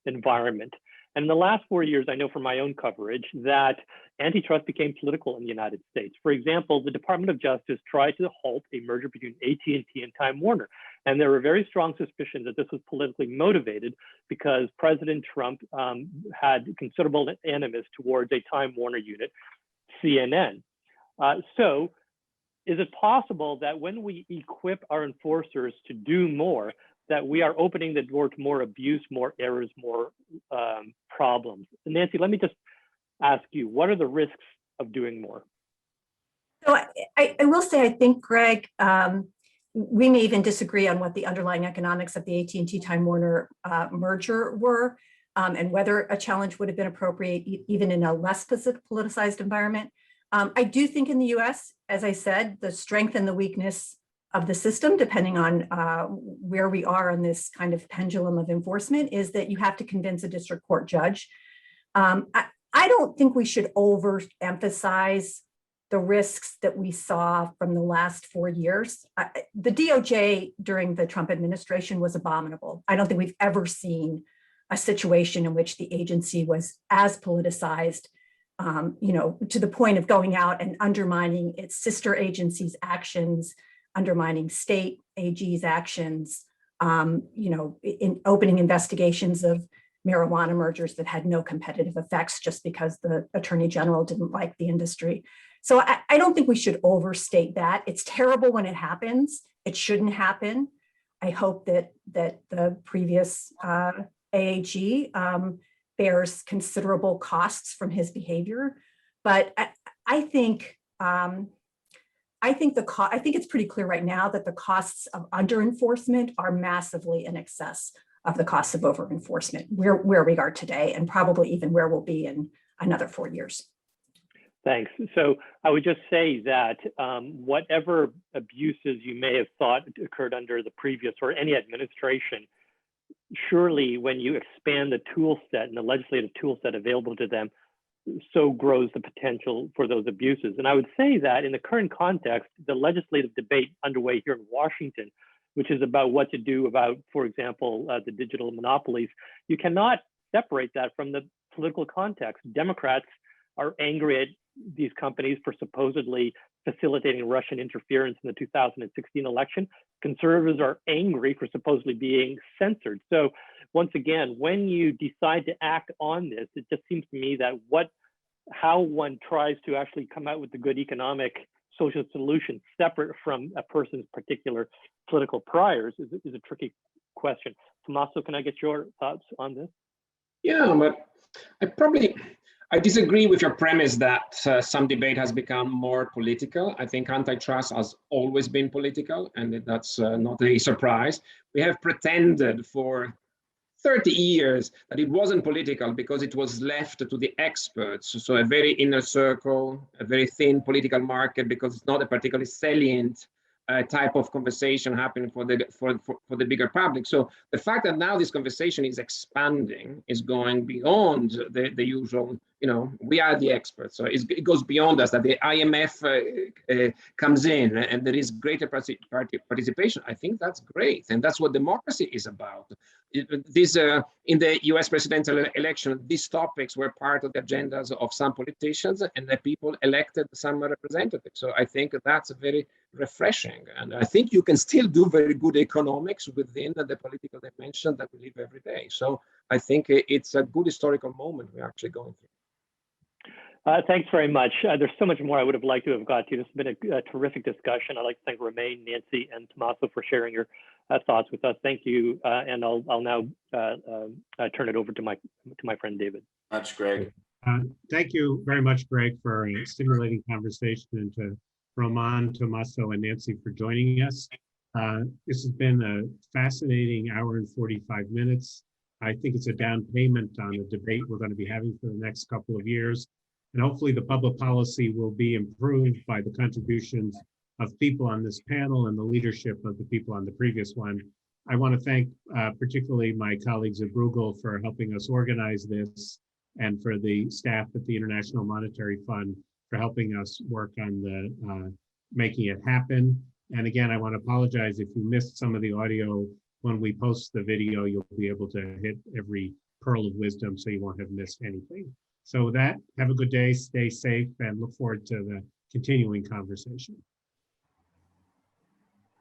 environment. And in the last 4 years, I know from my own coverage that antitrust became political in the United States. For example, the Department of Justice tried to halt a merger between AT&T and Time Warner. And there were very strong suspicions that this was politically motivated because President Trump had considerable animus towards a Time Warner unit, CNN. So is it possible that when we equip our enforcers to do more, that we are opening the door to more abuse, more errors, more problems? Nancy, let me just ask you, what are the risks of doing more? So I will say, I think, Greg, we may even disagree on what the underlying economics of the AT&T Time Warner merger were, and whether a challenge would have been appropriate even in a less politicized environment. I do think in the US, as I said, the strength and the weakness of the system, depending on where we are on this kind of pendulum of enforcement, is that you have to convince a district court judge. I don't think we should overemphasize the risks that we saw from the last 4 years. The DOJ during the Trump administration was abominable. I don't think we've ever seen a situation in which the agency was as politicized, to the point of going out and undermining its sister agencies' actions, undermining state AG's actions, in opening investigations of marijuana mergers that had no competitive effects just because the attorney general didn't like the industry. So I don't think we should overstate that. It's terrible when it happens. It shouldn't happen. I hope that the previous AAG bears considerable costs from his behavior, but I think it's pretty clear right now that the costs of under enforcement are massively in excess of the costs of over enforcement, where we are today, and probably even where we'll be in another 4 years. Thanks. So I would just say that whatever abuses you may have thought occurred under the previous or any administration, surely when you expand the tool set and the legislative tool set available to them, so grows the potential for those abuses. And I would say that in the current context, the legislative debate underway here in Washington, which is about what to do about, for example, the digital monopolies, you cannot separate that from the political context. Democrats are angry at these companies for supposedly facilitating Russian interference in the 2016 election. Conservatives are angry for supposedly being censored. So once again, when you decide to act on this, it just seems to me that how one tries to actually come out with a good economic social solution separate from a person's particular political priors is a tricky question. Tommaso, can I get your thoughts on this? Yeah, but I disagree with your premise that some debate has become more political. I think antitrust has always been political, and that's not a surprise. We have pretended for 30 years that it wasn't political because it was left to the experts. So a very inner circle, a very thin political market, because it's not a particularly salient type of conversation happening for the bigger public. So the fact that now this conversation is expanding, is going beyond the usual, we are the experts. So it goes beyond us, that the IMF comes in and there is greater participation. I think that's great. And that's what democracy is about. In the US presidential election, these topics were part of the agendas of some politicians, and the people elected some representatives. So I think that's very refreshing. And I think you can still do very good economics within the political dimension that we live every day. So I think it's a good historical moment we're actually going through. Thanks very much. There's so much more I would have liked to have got to. This has been a terrific discussion. I'd like to thank Romain, Nancy, and Tommaso for sharing your thoughts with us. Thank you. And I'll now turn it over to my friend David. Much, Greg. Thank you very much, Greg, for a stimulating conversation, and to Romain, Tommaso, and Nancy for joining us. This has been a fascinating hour and 45 minutes. I think it's a down payment on the debate we're going to be having for the next couple of years. And hopefully the public policy will be improved by the contributions of people on this panel and the leadership of the people on the previous one. I want to thank particularly my colleagues at Bruegel for helping us organize this, and for the staff at the International Monetary Fund for helping us work on the making it happen. And again, I want to apologize if you missed some of the audio. When we post the video, you'll be able to hit every pearl of wisdom, so you won't have missed anything. So with that, have a good day, stay safe, and look forward to the continuing conversation.